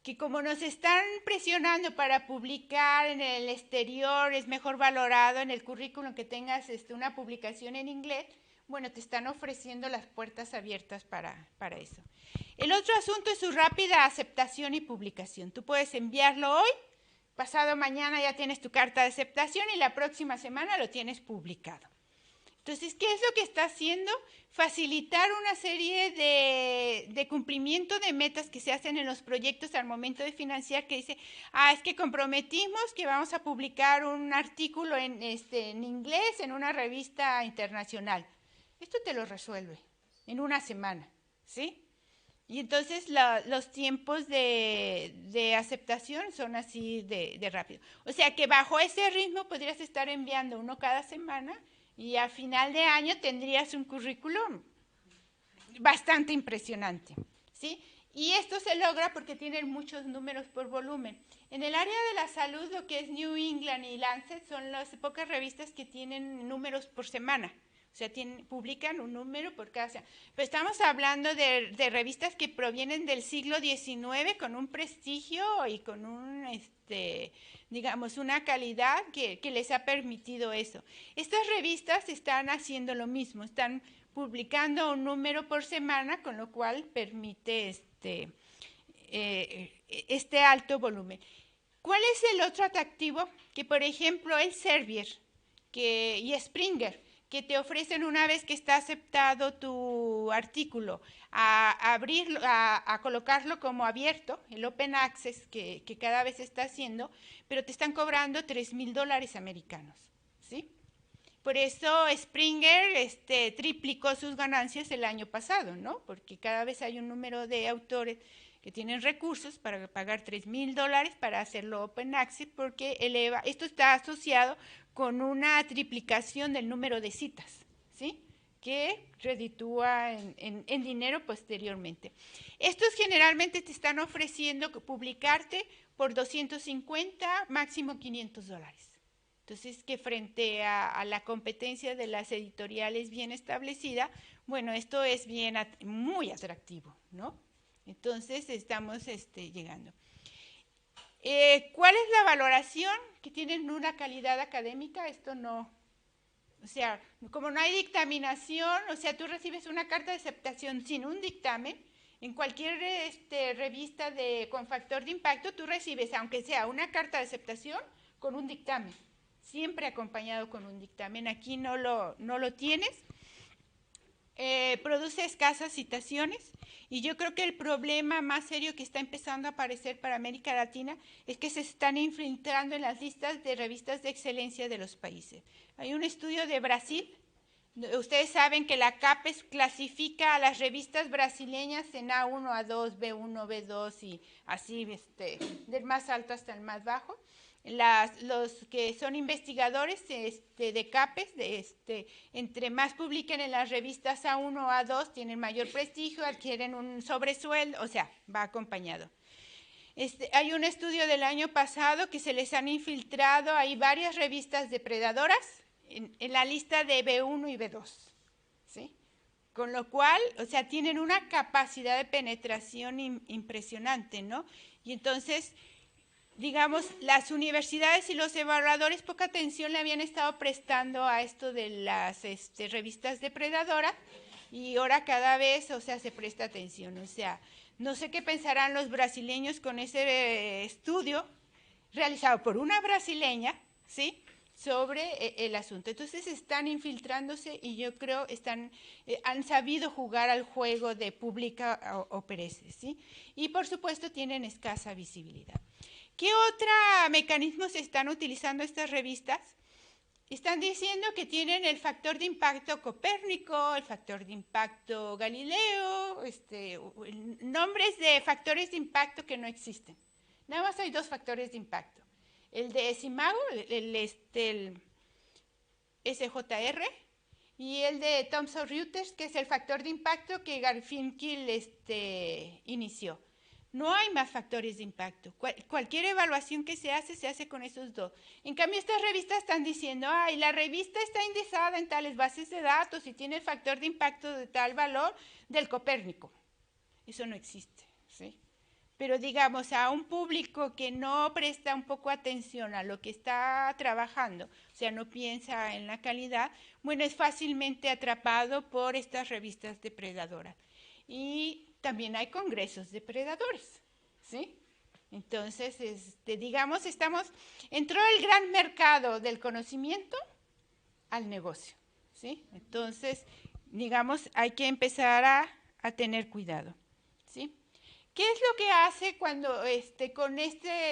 Speaker 2: que como nos están presionando para publicar en el exterior, es mejor valorado en el currículum que tengas una publicación en inglés, bueno, te están ofreciendo las puertas abiertas para eso. El otro asunto es su rápida aceptación y publicación. Tú puedes enviarlo hoy, pasado mañana ya tienes tu carta de aceptación y la próxima semana lo tienes publicado. Entonces, ¿qué es lo que está haciendo? Facilitar una serie de cumplimiento de metas que se hacen en los proyectos al momento de financiar, que dice, es que comprometimos que vamos a publicar un artículo en inglés en una revista internacional. Esto te lo resuelve en una semana, ¿sí? Y entonces los tiempos de aceptación son así de rápido. O sea que bajo ese ritmo podrías estar enviando uno cada semana y a final de año tendrías un currículum bastante impresionante, ¿sí? Y esto se logra porque tienen muchos números por volumen. En el área de la salud, lo que es New England y Lancet son las pocas revistas que tienen números por semana. O sea, publican un número por cada semana. Pero estamos hablando de revistas que provienen del siglo XIX con un prestigio y con digamos, una calidad que les ha permitido eso. Estas revistas están haciendo lo mismo, están publicando un número por semana, con lo cual permite este alto volumen. ¿Cuál es el otro atractivo? Que, por ejemplo, Elsevier y Springer, que te ofrecen una vez que está aceptado tu artículo, a colocarlo como abierto, el Open Access que cada vez se está haciendo, pero te están cobrando $3,000 americanos, ¿sí? Por eso Springer triplicó sus ganancias el año pasado, ¿no? Porque cada vez hay un número de autores que tienen recursos para pagar $3,000 para hacerlo Open Access, porque esto está asociado con una triplicación del número de citas, ¿sí? Que reditúa en dinero posteriormente. Estos generalmente te están ofreciendo publicarte por $250, máximo $500. Entonces, que frente a la competencia de las editoriales bien establecida, bueno, esto es muy atractivo, ¿no? Entonces, estamos llegando. ¿Cuál es la valoración? Que tienen una calidad académica, esto no, o sea, como no hay dictaminación, o sea, tú recibes una carta de aceptación sin un dictamen, en cualquier revista con factor de impacto, tú recibes, aunque sea una carta de aceptación, con un dictamen, siempre acompañado con un dictamen. Aquí no lo tienes. Produce escasas citaciones y yo creo que el problema más serio que está empezando a aparecer para América Latina es que se están infiltrando en las listas de revistas de excelencia de los países. Hay un estudio de Brasil. Ustedes saben que la CAPES clasifica a las revistas brasileñas en A1, A2, B1, B2 y así del más alto hasta el más bajo. Los que son investigadores de CAPES, entre más publiquen en las revistas A1 o A2, tienen mayor prestigio, adquieren un sobresueldo, o sea, va acompañado. Hay un estudio del año pasado que se les han infiltrado, hay varias revistas depredadoras en la lista de B1 y B2, ¿sí? Con lo cual, o sea, tienen una capacidad de penetración impresionante, ¿no? Y entonces, digamos, las universidades y los evaluadores poca atención le habían estado prestando a esto de las revistas depredadoras y ahora cada vez, o sea, se presta atención. O sea, no sé qué pensarán los brasileños con ese estudio realizado por una brasileña, ¿sí?, sobre el asunto. Entonces están infiltrándose y yo creo han sabido jugar al juego de publica o perece, ¿sí? Y por supuesto tienen escasa visibilidad. ¿Qué otro mecanismos están utilizando estas revistas? Están diciendo que tienen el factor de impacto Copérnico, el factor de impacto Galileo, nombres de factores de impacto que no existen. Nada más hay dos factores de impacto. El de Simago, el SJR, y el de Thomson Reuters, que es el factor de impacto que Garfinkel inició. No hay más factores de impacto. Cualquier evaluación que se hace con esos dos. En cambio, estas revistas están diciendo, la revista está indexada en tales bases de datos y tiene el factor de impacto de tal valor del Copérnico. Eso no existe, ¿sí? pero digamos a un público que no presta un poco atención a lo que está trabajando, o sea, no piensa en la calidad, bueno, es fácilmente atrapado por estas revistas depredadoras. Y también hay congresos depredadores, ¿sí? Entonces, digamos, entró el gran mercado del conocimiento al negocio, ¿sí? Entonces, digamos, hay que empezar a tener cuidado, ¿sí? ¿Qué es lo que hace cuando, con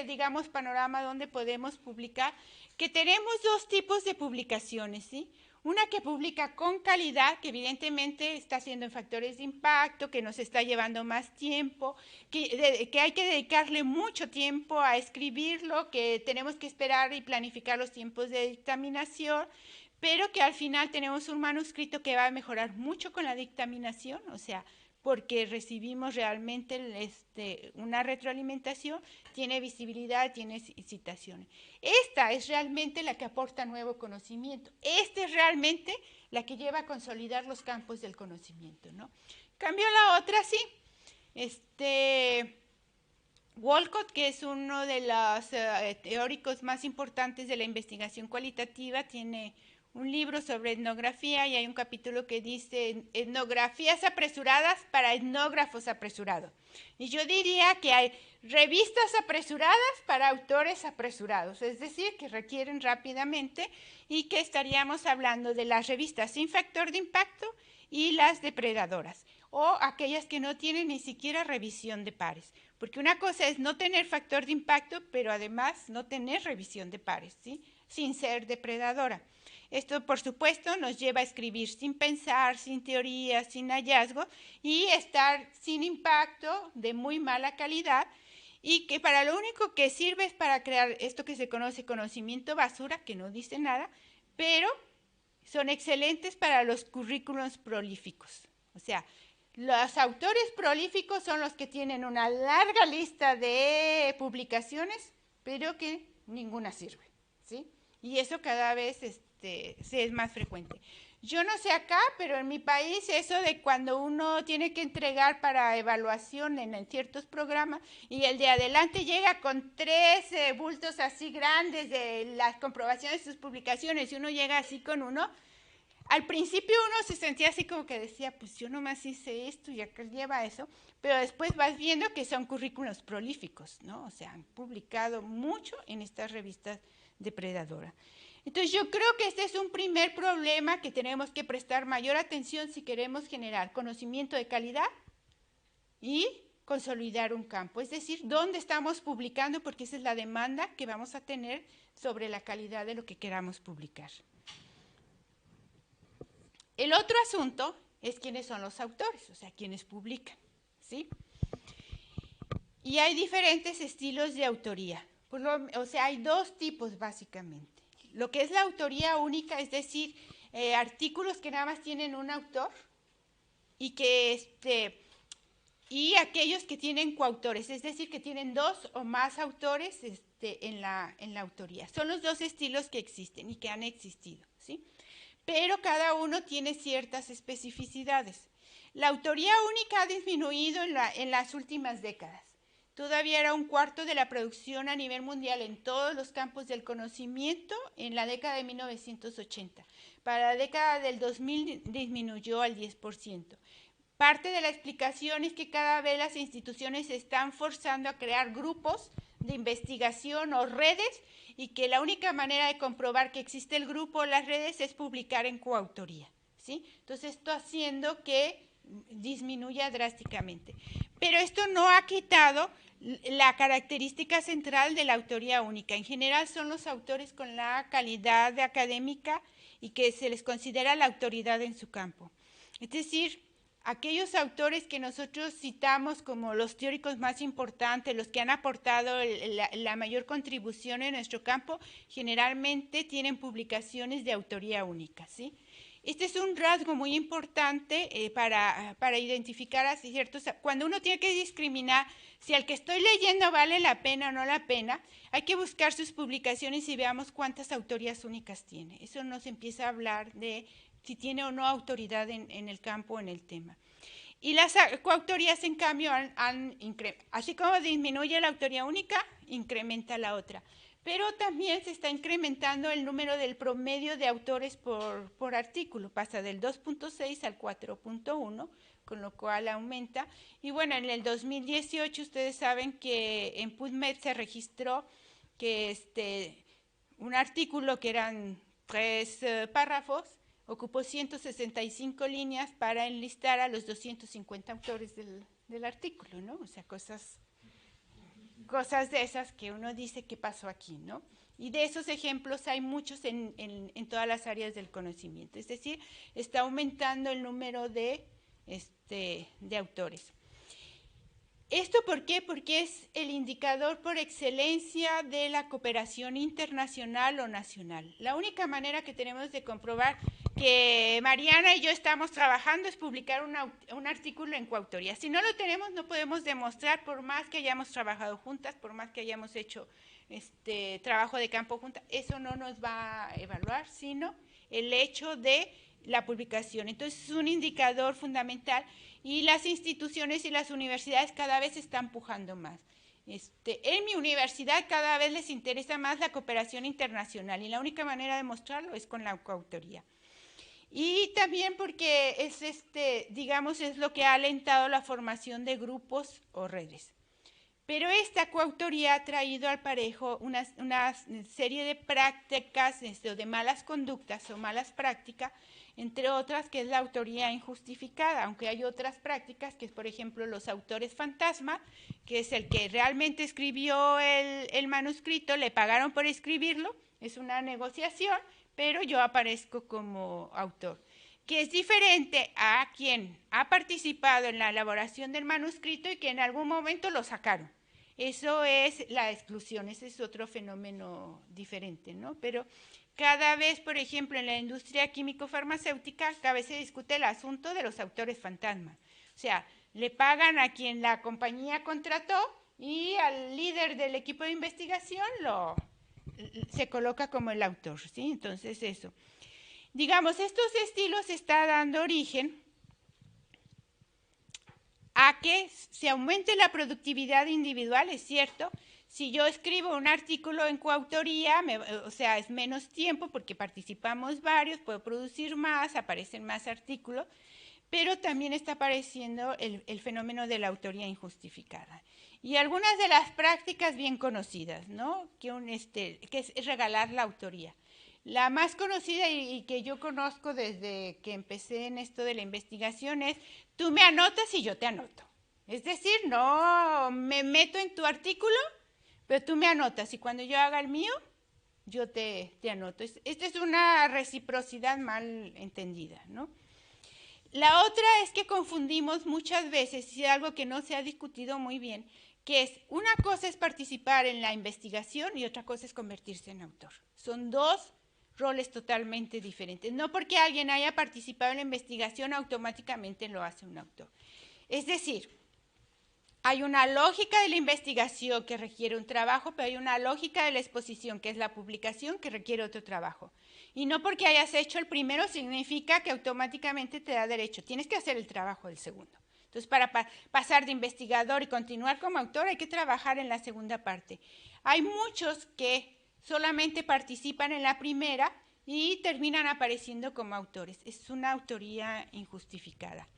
Speaker 2: digamos, panorama donde podemos publicar? Que tenemos dos tipos de publicaciones, ¿sí? Una que publica con calidad, que evidentemente está haciendo en factores de impacto, que nos está llevando más tiempo, que hay que dedicarle mucho tiempo a escribirlo, que tenemos que esperar y planificar los tiempos de dictaminación, pero que al final tenemos un manuscrito que va a mejorar mucho con la dictaminación, o sea, porque recibimos realmente una retroalimentación, tiene visibilidad, tiene citaciones. Esta es realmente la que aporta nuevo conocimiento. Esta es realmente la que lleva a consolidar los campos del conocimiento, ¿no? Cambio la otra, sí. Walcott, que es uno de los teóricos más importantes de la investigación cualitativa, tiene un libro sobre etnografía y hay un capítulo que dice etnografías apresuradas para etnógrafos apresurados. Y yo diría que hay revistas apresuradas para autores apresurados, es decir, que requieren rápidamente y que estaríamos hablando de las revistas sin factor de impacto y las depredadoras, o aquellas que no tienen ni siquiera revisión de pares. Porque una cosa es no tener factor de impacto, pero además no tener revisión de pares, ¿sí? Sin ser depredadora. Esto, por supuesto, nos lleva a escribir sin pensar, sin teoría, sin hallazgo y estar sin impacto, de muy mala calidad, y que para lo único que sirve es para crear esto que se conoce conocimiento basura, que no dice nada, pero son excelentes para los currículums prolíficos. O sea, los autores prolíficos son los que tienen una larga lista de publicaciones, pero que ninguna sirve, ¿sí? Y eso cada vez es más frecuente. Yo no sé acá, pero en mi país eso de cuando uno tiene que entregar para evaluación en ciertos programas y el de adelante llega con 3 bultos así grandes de las comprobaciones de sus publicaciones y uno llega así con uno, al principio uno se sentía así como que decía, pues yo nomás hice esto y acá lleva eso, pero después vas viendo que son currículos prolíficos, ¿no? O sea, han publicado mucho en estas revistas depredadoras. Entonces yo creo que este es un primer problema que tenemos que prestar mayor atención si queremos generar conocimiento de calidad y consolidar un campo. Es decir, dónde estamos publicando, porque esa es la demanda que vamos a tener sobre la calidad de lo que queramos publicar. El otro asunto es quiénes son los autores, o sea, quiénes publican, ¿sí? Y hay diferentes estilos de autoría. O sea, hay dos tipos básicamente. Lo que es la autoría única, es decir, artículos que nada más tienen un autor y y aquellos que tienen coautores, es decir, que tienen 2 o más autores en la autoría. Son los dos estilos que existen y que han existido, ¿sí? Pero cada uno tiene ciertas especificidades. La autoría única ha disminuido en las últimas décadas. Todavía era 1/4 de la producción a nivel mundial en todos los campos del conocimiento en la década de 1980. Para la década del 2000 disminuyó al 10%. Parte de la explicación es que cada vez las instituciones se están forzando a crear grupos de investigación o redes y que la única manera de comprobar que existe el grupo o las redes es publicar en coautoría, ¿sí? Entonces esto haciendo que disminuya drásticamente. Pero esto no ha quitado la característica central de la autoría única. En general son los autores con la calidad académica y que se les considera la autoridad en su campo. Es decir, aquellos autores que nosotros citamos como los teóricos más importantes, los que han aportado la mayor contribución en nuestro campo, generalmente tienen publicaciones de autoría única, ¿sí? Este es un rasgo muy importante para identificar a ciertos... Cuando uno tiene que discriminar si al que estoy leyendo vale la pena o no la pena, hay que buscar sus publicaciones y veamos cuántas autorías únicas tiene. Eso nos empieza a hablar de si tiene o no autoridad en el campo o en el tema. Y las coautorías, en cambio, así como disminuye la autoría única, incrementa la otra. Pero también se está incrementando el número del promedio de autores por artículo, pasa del 2.6 al 4.1, con lo cual aumenta. Y bueno, en el 2018 ustedes saben que en PubMed se registró que un artículo que eran 3 párrafos ocupó 165 líneas para enlistar a los 250 autores del artículo, ¿no? O sea, cosas de esas que uno dice qué pasó aquí, ¿no? Y de esos ejemplos hay muchos en todas las áreas del conocimiento. Es decir, está aumentando el número de autores. ¿Esto por qué? Porque es el indicador por excelencia de la cooperación internacional o nacional. La única manera que tenemos de comprobar que Mariana y yo estamos trabajando es publicar un artículo en coautoría. Si no lo tenemos, no podemos demostrar, por más que hayamos trabajado juntas, por más que hayamos hecho trabajo de campo juntas, eso no nos va a evaluar, sino el hecho de la publicación. Entonces es un indicador fundamental y las instituciones y las universidades cada vez están empujando más. En mi universidad cada vez les interesa más la cooperación internacional y la única manera de mostrarlo es con la coautoría. Y también porque es digamos, es lo que ha alentado la formación de grupos o redes. Pero esta coautoría ha traído al parejo una serie de prácticas de malas conductas o malas prácticas, entre otras que es la autoría injustificada, aunque hay otras prácticas que es, por ejemplo, los autores fantasma, que es el que realmente escribió el manuscrito, le pagaron por escribirlo, es una negociación, pero yo aparezco como autor, que es diferente a quien ha participado en la elaboración del manuscrito y que en algún momento lo sacaron. Eso es la exclusión, ese es otro fenómeno diferente, ¿no? Pero cada vez, por ejemplo, en la industria químico-farmacéutica, cada vez se discute el asunto de los autores fantasmas. O sea, le pagan a quien la compañía contrató y al líder del equipo de investigación se coloca como el autor, ¿sí? Entonces eso. Digamos, estos estilos están dando origen a que se aumente la productividad individual, es cierto. Si yo escribo un artículo en coautoría, o sea, es menos tiempo porque participamos varios, puedo producir más, aparecen más artículos, pero también está apareciendo el fenómeno de la autoría injustificada. Y algunas de las prácticas bien conocidas, ¿no? Que es regalar la autoría. La más conocida y que yo conozco desde que empecé en esto de la investigación es, tú me anotas y yo te anoto. Es decir, no me meto en tu artículo, pero tú me anotas y cuando yo haga el mío, yo te anoto. Esta es una reciprocidad mal entendida, ¿no? La otra es que confundimos muchas veces, y algo que no se ha discutido muy bien, que es una cosa es participar en la investigación y otra cosa es convertirse en autor. Son dos roles totalmente diferentes. No porque alguien haya participado en la investigación automáticamente lo hace un autor. Es decir, hay una lógica de la investigación que requiere un trabajo, pero hay una lógica de la exposición, que es la publicación, que requiere otro trabajo. Y no porque hayas hecho el primero significa que automáticamente te da derecho. Tienes que hacer el trabajo del segundo. Entonces, para pasar de investigador y continuar como autor, hay que trabajar en la segunda parte. Hay muchos que solamente participan en la primera y terminan apareciendo como autores. Es una autoría injustificada.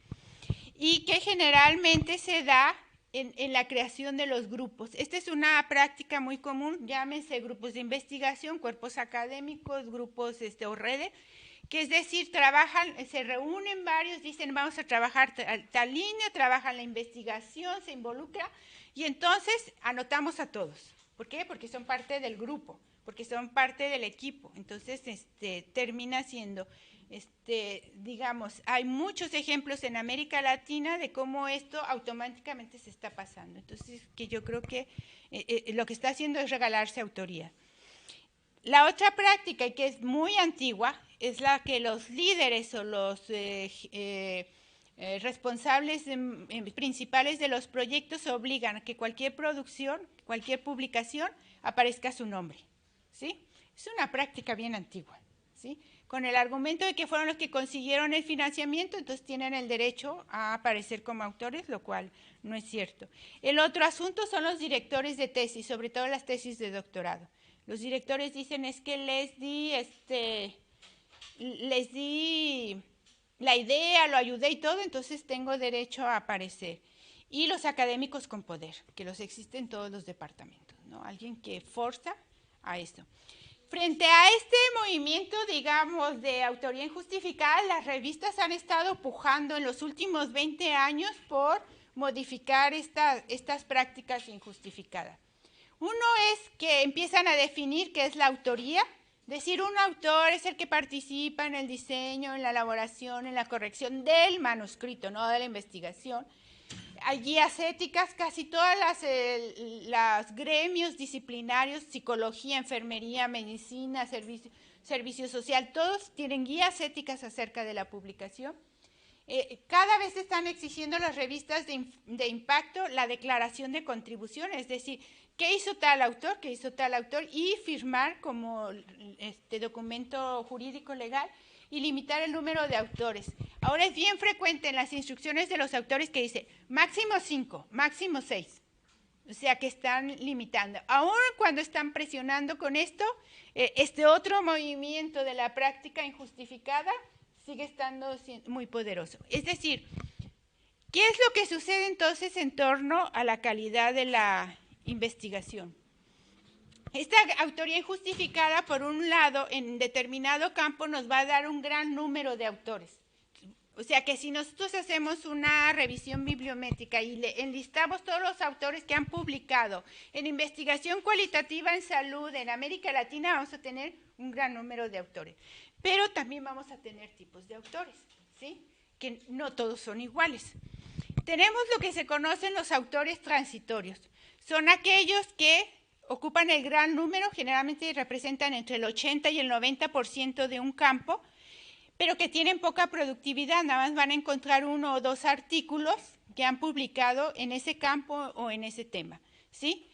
Speaker 2: Y que generalmente se da en la creación de los grupos. Esta es una práctica muy común, llámense grupos de investigación, cuerpos académicos, grupos o redes, que es decir, trabajan, se reúnen varios, dicen vamos a trabajar tal línea, trabajan la investigación, se involucra y entonces anotamos a todos. ¿Por qué? Porque son parte del grupo, porque son parte del equipo. Entonces termina siendo, digamos, hay muchos ejemplos en América Latina de cómo esto automáticamente se está pasando. Entonces, que yo creo que lo que está haciendo es regalarse autoría. La otra práctica, y que es muy antigua, es la que los líderes o los responsables principales de los proyectos obligan a que cualquier producción, cualquier publicación, aparezca su nombre, ¿sí? Es una práctica bien antigua, ¿sí? Con el argumento de que fueron los que consiguieron el financiamiento, entonces tienen el derecho a aparecer como autores, lo cual no es cierto. El otro asunto son los directores de tesis, sobre todo las tesis de doctorado. Los directores dicen es que les di la idea, lo ayudé y todo, entonces tengo derecho a aparecer. Y los académicos con poder, que los existen en todos los departamentos, ¿no? Alguien que forza a esto. Frente a este movimiento, digamos, de autoría injustificada, las revistas han estado pujando en los últimos 20 años por modificar estas prácticas injustificadas. Uno es que empiezan a definir qué es la autoría. Decir un autor es el que participa en el diseño, en la elaboración, en la corrección del manuscrito, no de la investigación. Hay guías éticas, casi todas las gremios disciplinarios, psicología, enfermería, medicina, servicio social, todos tienen guías éticas acerca de la publicación. Cada vez están exigiendo las revistas de impacto la declaración de contribución, es decir, qué hizo tal autor, y firmar como documento jurídico legal y limitar el número de autores. Ahora es bien frecuente en las instrucciones de los autores que dice máximo 5, máximo 6. O sea que están limitando. Aún cuando están presionando con esto, este otro movimiento de la práctica injustificada sigue estando muy poderoso. Es decir, ¿qué es lo que sucede entonces en torno a la calidad de la investigación? Esta autoría injustificada, por un lado, en determinado campo nos va a dar un gran número de autores. O sea que si nosotros hacemos una revisión bibliométrica y enlistamos todos los autores que han publicado en investigación cualitativa en salud en América Latina, vamos a tener un gran número de autores. Pero también vamos a tener tipos de autores, ¿sí? Que no todos son iguales. Tenemos lo que se conocen los autores transitorios. Son aquellos que ocupan el gran número, generalmente representan entre el 80 y el 90% de un campo, pero que tienen poca productividad, nada más van a encontrar 1 o 2 artículos que han publicado en ese campo o en ese tema, ¿sí?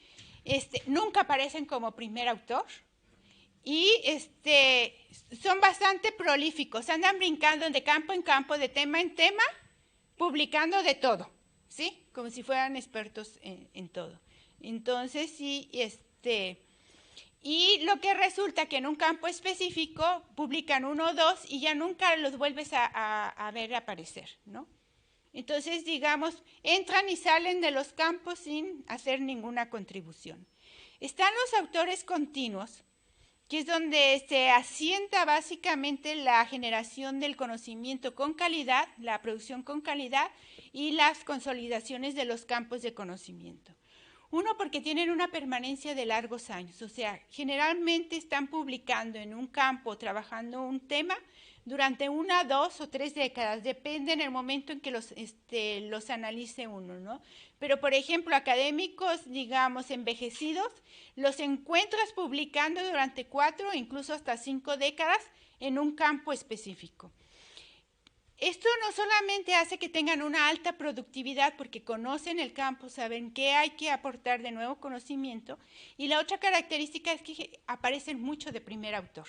Speaker 2: Nunca aparecen como primer autor y son bastante prolíficos, andan brincando de campo en campo, de tema en tema, publicando de todo, ¿sí? Como si fueran expertos en todo. Entonces, sí, y lo que resulta que en un campo específico publican 1 o 2 y ya nunca los vuelves a ver aparecer, ¿no? Entonces, digamos, entran y salen de los campos sin hacer ninguna contribución. Están los autores continuos, que es donde se asienta básicamente la generación del conocimiento con calidad, la producción con calidad y las consolidaciones de los campos de conocimiento. Uno, porque tienen una permanencia de largos años, o sea, generalmente están publicando en un campo, trabajando un tema durante 1, 2 o 3 décadas, depende en el momento en que los analice uno, ¿no? Pero, por ejemplo, académicos, digamos, envejecidos, los encuentras publicando durante 4 o incluso hasta 5 décadas en un campo específico. Esto no solamente hace que tengan una alta productividad porque conocen el campo, saben qué hay que aportar de nuevo conocimiento, y la otra característica es que aparecen mucho de primer autor,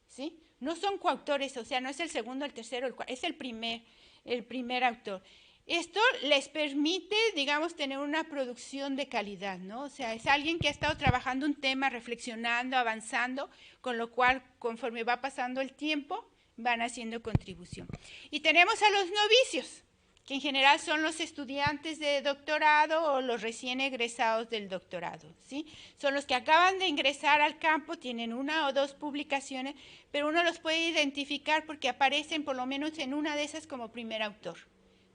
Speaker 2: ¿sí? No son coautores, o sea, no es el segundo, el tercero, el cuarto, es el primer autor. Esto les permite, digamos, tener una producción de calidad, ¿no? O sea, es alguien que ha estado trabajando un tema, reflexionando, avanzando, con lo cual, conforme va pasando el tiempo, van haciendo contribución. Y tenemos a los novicios, que en general son los estudiantes de doctorado o los recién egresados del doctorado, ¿sí? Son los que acaban de ingresar al campo, tienen 1 o 2 publicaciones, pero uno los puede identificar porque aparecen por lo menos en una de esas como primer autor.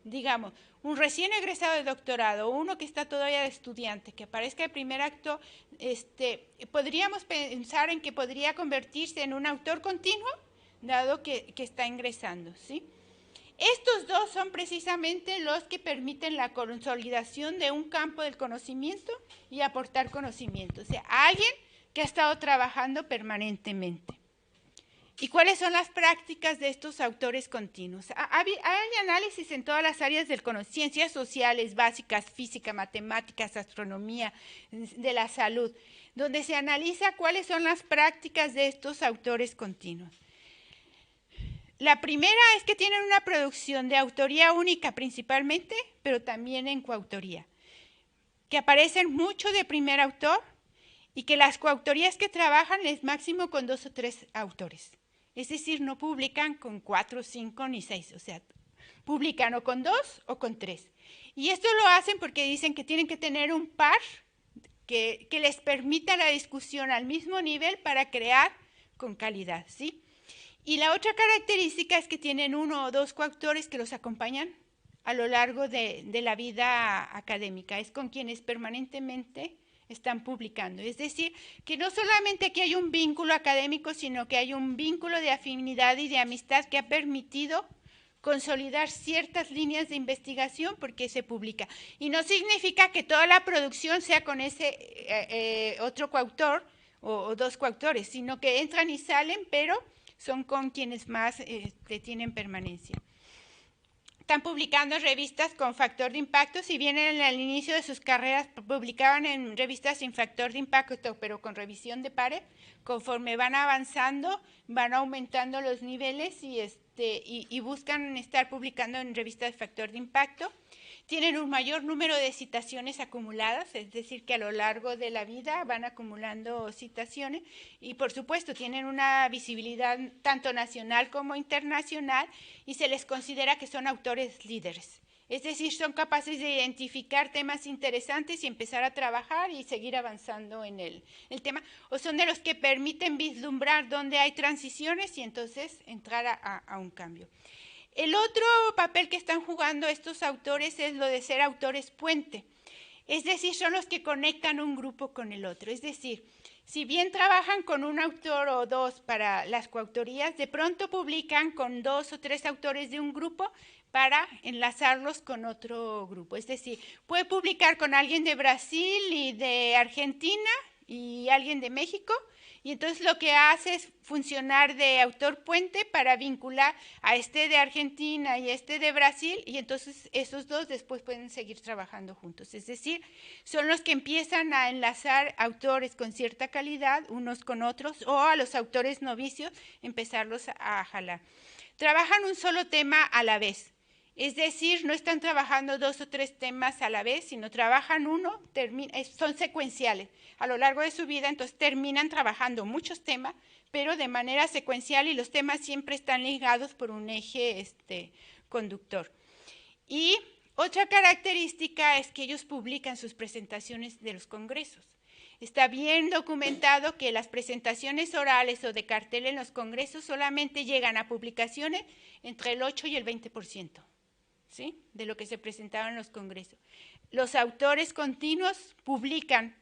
Speaker 2: Digamos, un recién egresado de doctorado, uno que está todavía de estudiante, que aparezca de primer acto, podríamos pensar en que podría convertirse en un autor continuo, dado que está ingresando, ¿sí? Estos dos son precisamente los que permiten la consolidación de un campo del conocimiento y aportar conocimiento, o sea, a alguien que ha estado trabajando permanentemente. ¿Y cuáles son las prácticas de estos autores continuos? Hay análisis en todas las áreas del conocimiento, ciencias sociales básicas, física, matemáticas, astronomía, de la salud, donde se analiza cuáles son las prácticas de estos autores continuos. La primera es que tienen una producción de autoría única principalmente, pero también en coautoría, que aparecen mucho de primer autor y que las coautorías que trabajan es máximo con 2 o 3 autores. Es decir, no publican con 4, 5 ni 6, o sea, publican o con 2 o con 3. Y esto lo hacen porque dicen que tienen que tener un par que les permita la discusión al mismo nivel para crear con calidad, ¿sí? Y la otra característica es que tienen 1 o 2 coautores que los acompañan a lo largo de la vida académica. Es con quienes permanentemente están publicando. Es decir, que no solamente aquí hay un vínculo académico, sino que hay un vínculo de afinidad y de amistad que ha permitido consolidar ciertas líneas de investigación porque se publica. Y no significa que toda la producción sea con ese otro coautor o 2 coautores, sino que entran y salen, pero son con quienes más tienen permanencia. Están publicando revistas con factor de impacto, si bien en el inicio de sus carreras publicaban en revistas sin factor de impacto, pero con revisión de pares, conforme van avanzando, van aumentando los niveles y buscan estar publicando en revistas de factor de impacto. Tienen un mayor número de citaciones acumuladas, es decir, que a lo largo de la vida van acumulando citaciones y, por supuesto, tienen una visibilidad tanto nacional como internacional y se les considera que son autores líderes. Es decir, son capaces de identificar temas interesantes y empezar a trabajar y seguir avanzando en el tema, o son de los que permiten vislumbrar dónde hay transiciones y entonces entrar a un cambio. El otro papel que están jugando estos autores es lo de ser autores puente, es decir, son los que conectan un grupo con el otro, es decir, si bien trabajan con un autor o 2 para las coautorías, de pronto publican con 2 o 3 autores de un grupo para enlazarlos con otro grupo, es decir, puede publicar con alguien de Brasil y de Argentina y alguien de México, y entonces lo que hace es funcionar de autor puente para vincular a este de Argentina y este de Brasil, y entonces esos 2 después pueden seguir trabajando juntos. Es decir, son los que empiezan a enlazar autores con cierta calidad unos con otros, o a los autores novicios empezarlos a jalar. Trabajan un solo tema a la vez. Es decir, no están trabajando 2 o 3 temas a la vez, sino trabajan uno, son secuenciales. A lo largo de su vida, entonces terminan trabajando muchos temas, pero de manera secuencial y los temas siempre están ligados por un eje conductor. Y otra característica es que ellos publican sus presentaciones de los congresos. Está bien documentado que las presentaciones orales o de cartel en los congresos solamente llegan a publicaciones entre el 8 y el 20%. ¿Sí? De lo que se presentaba en los congresos. Los autores continuos publican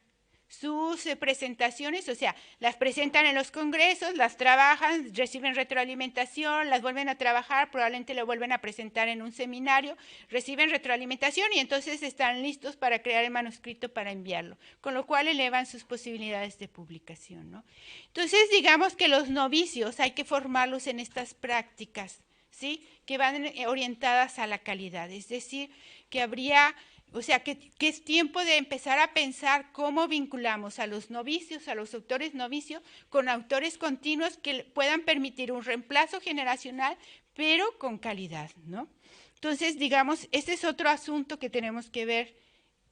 Speaker 2: sus presentaciones, o sea, las presentan en los congresos, las trabajan, reciben retroalimentación, las vuelven a trabajar, probablemente lo vuelven a presentar en un seminario, reciben retroalimentación y entonces están listos para crear el manuscrito para enviarlo, con lo cual elevan sus posibilidades de publicación, ¿no? Entonces, digamos que los novicios hay que formarlos en estas prácticas, ¿sí? Que van orientadas a la calidad, es decir, que habría, o sea, que es tiempo de empezar a pensar cómo vinculamos a los novicios, a los autores novicios, con autores continuos que puedan permitir un reemplazo generacional, pero con calidad, ¿no? Entonces, digamos, ese es otro asunto que tenemos que ver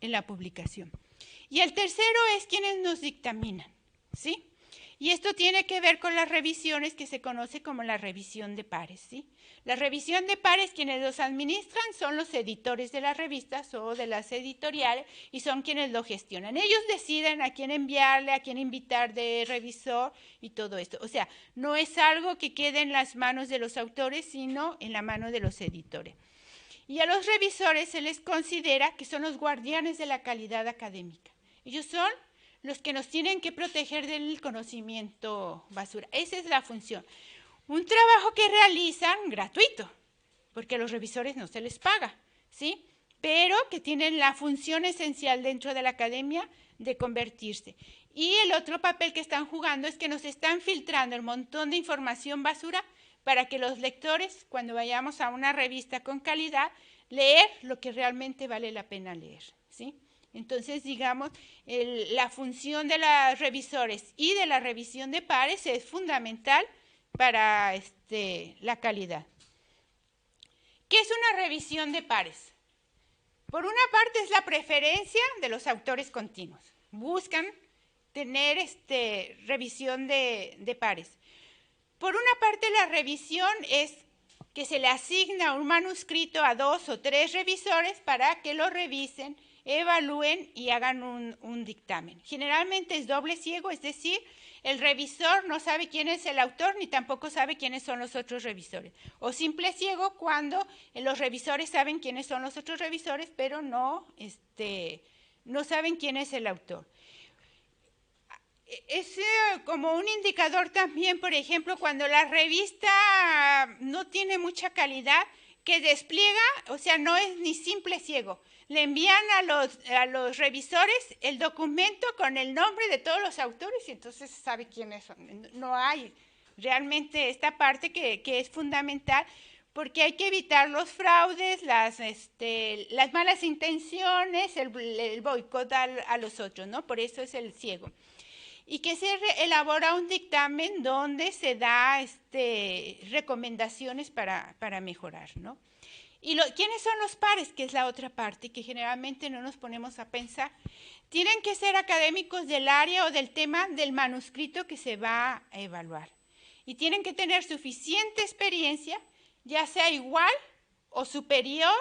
Speaker 2: en la publicación. Y el tercero es quienes nos dictaminan, ¿sí? Y esto tiene que ver con las revisiones que se conoce como la revisión de pares, ¿sí? La revisión de pares, quienes los administran son los editores de las revistas o de las editoriales y son quienes lo gestionan. Ellos deciden a quién enviarle, a quién invitar de revisor y todo esto. O sea, no es algo que quede en las manos de los autores, sino en la mano de los editores. Y a los revisores se les considera que son los guardianes de la calidad académica. Ellos son los que nos tienen que proteger del conocimiento basura. Esa es la función. Un trabajo que realizan gratuito, porque a los revisores no se les paga, ¿sí? Pero que tienen la función esencial dentro de la academia de convertirse. Y el otro papel que están jugando es que nos están filtrando el montón de información basura para que los lectores, cuando vayamos a una revista con calidad, leer lo que realmente vale la pena leer, ¿sí? Entonces, digamos, la función de los revisores y de la revisión de pares es fundamental la calidad. ¿Qué es una revisión de pares? Por una parte es la preferencia de los autores continuos. Buscan tener revisión de pares. Por una parte la revisión es que se le asigna un manuscrito a 2 o 3 revisores para que lo revisen, evalúen y hagan un dictamen. Generalmente es doble ciego, es decir, el revisor no sabe quién es el autor ni tampoco sabe quiénes son los otros revisores. O simple ciego cuando los revisores saben quiénes son los otros revisores, pero no saben quién es el autor. Es como un indicador también, por ejemplo, cuando la revista no tiene mucha calidad, que despliega, o sea, no es ni simple ciego. Le envían a los revisores el documento con el nombre de todos los autores y entonces sabe quiénes son. No hay realmente esta parte que es fundamental porque hay que evitar los fraudes, las malas intenciones, el boicot a los otros, ¿no? Por eso es el ciego. Y que se elabora un dictamen donde se da recomendaciones para mejorar, ¿no? ¿Y quiénes son los pares? Que es la otra parte que generalmente no nos ponemos a pensar. Tienen que ser académicos del área o del tema del manuscrito que se va a evaluar. Y tienen que tener suficiente experiencia, ya sea igual o superior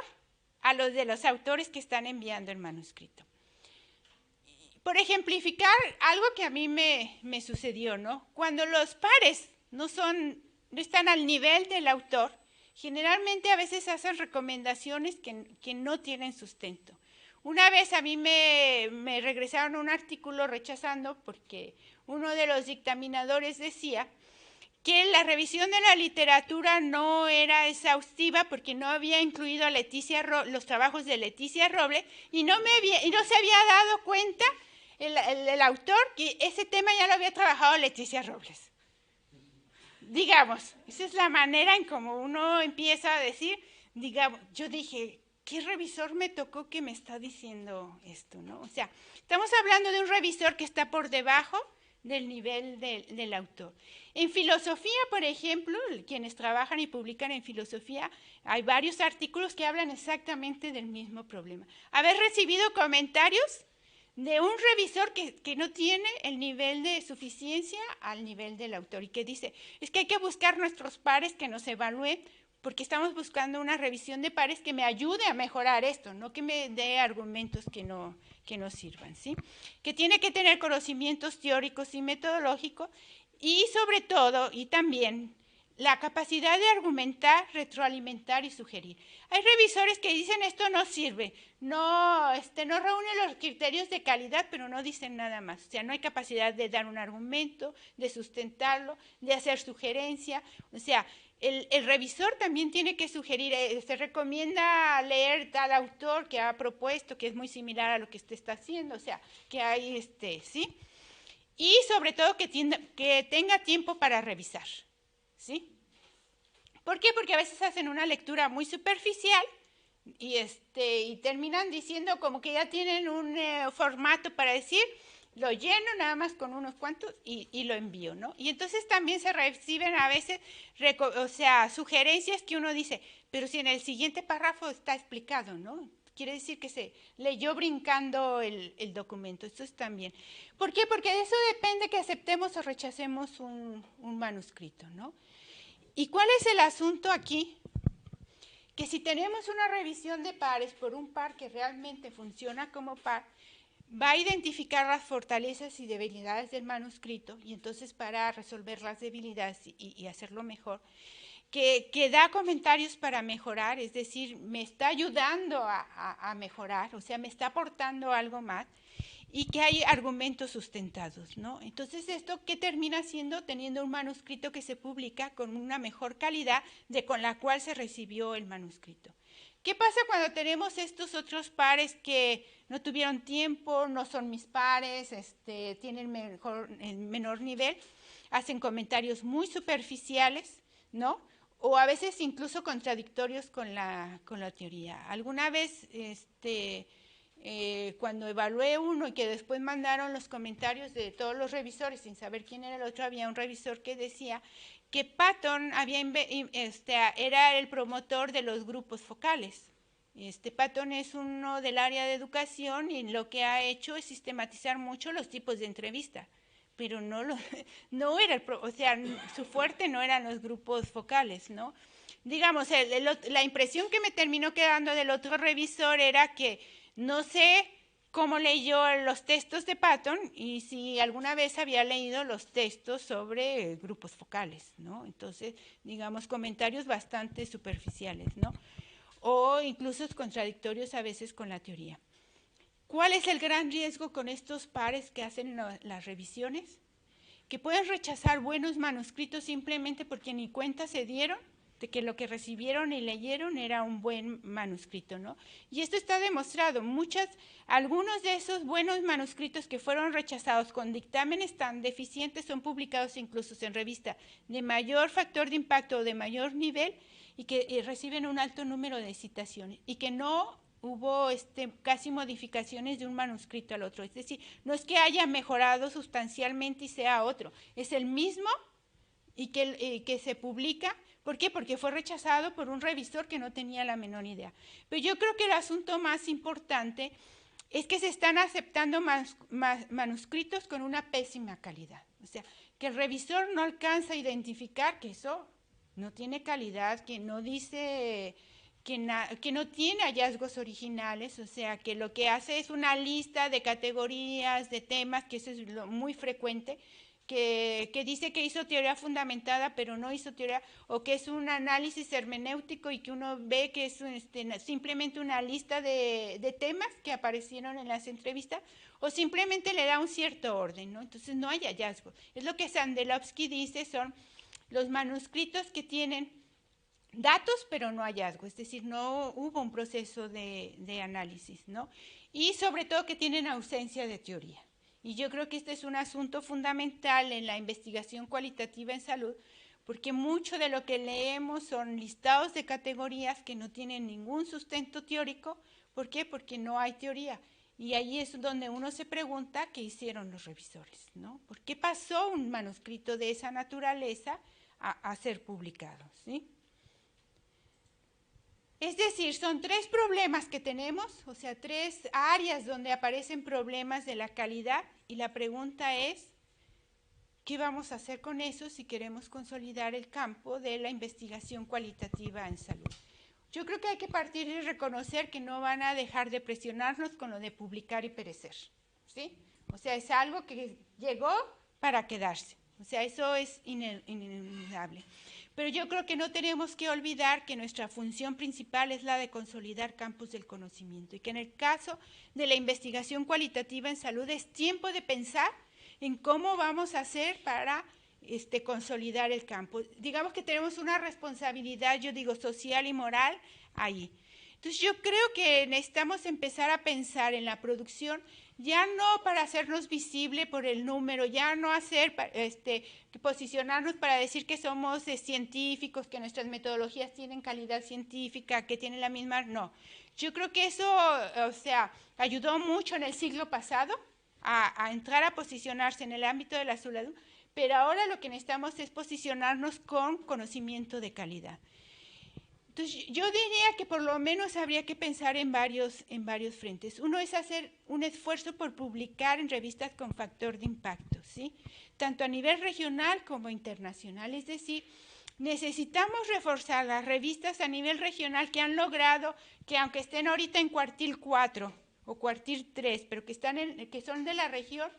Speaker 2: a los de los autores que están enviando el manuscrito. Por ejemplificar algo que a mí me sucedió, ¿no? Cuando los pares no están al nivel del autor, generalmente a veces hacen recomendaciones que no tienen sustento. Una vez a mí me regresaron un artículo rechazando porque uno de los dictaminadores decía que la revisión de la literatura no era exhaustiva porque no había incluido a los trabajos de Leticia Roble y no se había dado cuenta el autor que ese tema ya lo había trabajado Leticia Robles. Digamos, esa es la manera en como uno empieza a decir, digamos, yo dije, ¿qué revisor me tocó que me está diciendo esto, no? O sea, estamos hablando de un revisor que está por debajo del nivel del autor. En filosofía, por ejemplo, quienes trabajan y publican en filosofía, hay varios artículos que hablan exactamente del mismo problema. Haber recibido comentarios de un revisor que no tiene el nivel de suficiencia al nivel del autor y que dice, es que hay que buscar nuestros pares que nos evalúen porque estamos buscando una revisión de pares que me ayude a mejorar esto, no que me dé argumentos que no sirvan, ¿sí? Que tiene que tener conocimientos teóricos y metodológicos y sobre todo, y también, la capacidad de argumentar, retroalimentar y sugerir. Hay revisores que dicen esto no sirve, no reúne los criterios de calidad, pero no dicen nada más. O sea, no hay capacidad de dar un argumento, de sustentarlo, de hacer sugerencia. O sea, el revisor también tiene que sugerir, se recomienda leer tal autor que ha propuesto, que es muy similar a lo que usted está haciendo, o sea, que hay, ¿sí? Y sobre todo que tenga tiempo para revisar, ¿sí? ¿Por qué? Porque a veces hacen una lectura muy superficial y terminan diciendo como que ya tienen un formato para decir, lo lleno nada más con unos cuantos y lo envío, ¿no? Y entonces también se reciben a veces, sugerencias que uno dice, pero si en el siguiente párrafo está explicado, ¿no? Quiere decir que se leyó brincando el documento. Esto es también. ¿Por qué? Porque de eso depende que aceptemos o rechacemos un manuscrito, ¿no? ¿Y cuál es el asunto aquí? Que si tenemos una revisión de pares por un par que realmente funciona como par, va a identificar las fortalezas y debilidades del manuscrito y entonces para resolver las debilidades y hacerlo mejor, que da comentarios para mejorar, es decir, me está ayudando a mejorar, o sea, me está aportando algo más y que hay argumentos sustentados, ¿no? Entonces, ¿esto qué termina haciendo? Teniendo un manuscrito que se publica con una mejor calidad de con la cual se recibió el manuscrito. ¿Qué pasa cuando tenemos estos otros pares que no tuvieron tiempo, no son mis pares, tienen menor nivel, hacen comentarios muy superficiales, ¿no? O a veces incluso contradictorios con la teoría. Alguna vez cuando evalué uno y que después mandaron los comentarios de todos los revisores sin saber quién era el otro, había un revisor que decía que Patton era el promotor de los grupos focales. Patton es uno del área de educación y lo que ha hecho es sistematizar mucho los tipos de entrevista, pero no era, o sea, su fuerte no eran los grupos focales, ¿no? Digamos, la impresión que me terminó quedando del otro revisor era que no sé cómo leyó los textos de Patton y si alguna vez había leído los textos sobre grupos focales, ¿no? Entonces, digamos, comentarios bastante superficiales, ¿no? O incluso contradictorios a veces con la teoría. ¿Cuál es el gran riesgo con estos pares que hacen las revisiones? Que pueden rechazar buenos manuscritos simplemente porque ni cuenta se dieron de que lo que recibieron y leyeron era un buen manuscrito, ¿no? Y esto está demostrado. Algunos de esos buenos manuscritos que fueron rechazados con dictámenes tan deficientes son publicados incluso en revistas de mayor factor de impacto o de mayor nivel y que reciben un alto número de citaciones y que no hubo casi modificaciones de un manuscrito al otro. Es decir, no es que haya mejorado sustancialmente y sea otro, es el mismo y que se publica. ¿Por qué? Porque fue rechazado por un revisor que no tenía la menor idea. Pero yo creo que el asunto más importante es que se están aceptando manuscritos con una pésima calidad. O sea, que el revisor no alcanza a identificar que eso no tiene calidad, que no dice, que no tiene hallazgos originales, o sea, que lo que hace es una lista de categorías, de temas, que eso es lo muy frecuente, que dice que hizo teoría fundamentada, pero no hizo teoría, o que es un análisis hermenéutico y que uno ve que es simplemente una lista de temas que aparecieron en las entrevistas, o simplemente le da un cierto orden, ¿no? Entonces no hay hallazgos. Es lo que Sandelovsky dice, son los manuscritos que tienen datos, pero no hallazgo, es decir, no hubo un proceso de análisis, ¿no? Y sobre todo que tienen ausencia de teoría. Y yo creo que este es un asunto fundamental en la investigación cualitativa en salud, porque mucho de lo que leemos son listados de categorías que no tienen ningún sustento teórico. ¿Por qué? Porque no hay teoría. Y ahí es donde uno se pregunta qué hicieron los revisores, ¿no? ¿Por qué pasó un manuscrito de esa naturaleza a ser publicado, ¿sí? Es decir, son 3 problemas que tenemos, o sea, 3 áreas donde aparecen problemas de la calidad y la pregunta es, ¿qué vamos a hacer con eso si queremos consolidar el campo de la investigación cualitativa en salud? Yo creo que hay que partir y reconocer que no van a dejar de presionarnos con lo de publicar y perecer, ¿sí? O sea, es algo que llegó para quedarse, o sea, eso es inevitable. Pero yo creo que no tenemos que olvidar que nuestra función principal es la de consolidar campos del conocimiento y que en el caso de la investigación cualitativa en salud es tiempo de pensar en cómo vamos a hacer para consolidar el campo. Digamos que tenemos una responsabilidad, yo digo, social y moral ahí. Entonces yo creo que necesitamos empezar a pensar en la producción ya no para hacernos visible por el número, ya no hacer posicionarnos para decir que somos científicos, que nuestras metodologías tienen calidad científica, que tienen la misma, no. Yo creo que eso, o sea, ayudó mucho en el siglo pasado a entrar a posicionarse en el ámbito de la salud, pero ahora lo que necesitamos es posicionarnos con conocimiento de calidad. Entonces, yo diría que por lo menos habría que pensar en varios frentes. Uno es hacer un esfuerzo por publicar en revistas con factor de impacto, ¿sí? Tanto a nivel regional como internacional. Es decir, necesitamos reforzar las revistas a nivel regional que han logrado que, aunque estén ahorita en cuartil 4 o cuartil 3, pero que son de la región,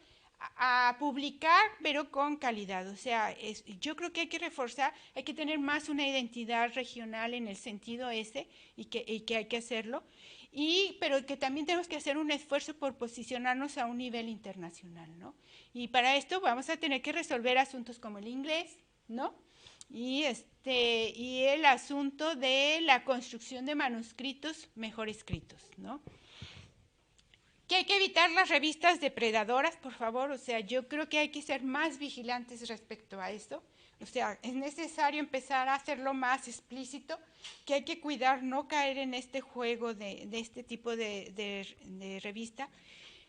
Speaker 2: a publicar, pero con calidad. O sea, yo creo que hay que reforzar, hay que tener más una identidad regional en el sentido ese, y que hay que hacerlo, pero que también tenemos que hacer un esfuerzo por posicionarnos a un nivel internacional, ¿no? Y para esto vamos a tener que resolver asuntos como el inglés, ¿no? Y el asunto de la construcción de manuscritos mejor escritos, ¿no? Que hay que evitar las revistas depredadoras, por favor, o sea, yo creo que hay que ser más vigilantes respecto a esto. O sea, es necesario empezar a hacerlo más explícito, que hay que cuidar no caer en este juego de este tipo de revista.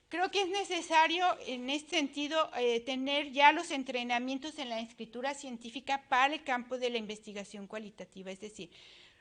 Speaker 2: Creo que es necesario en este sentido tener ya los entrenamientos en la escritura científica para el campo de la investigación cualitativa, es decir,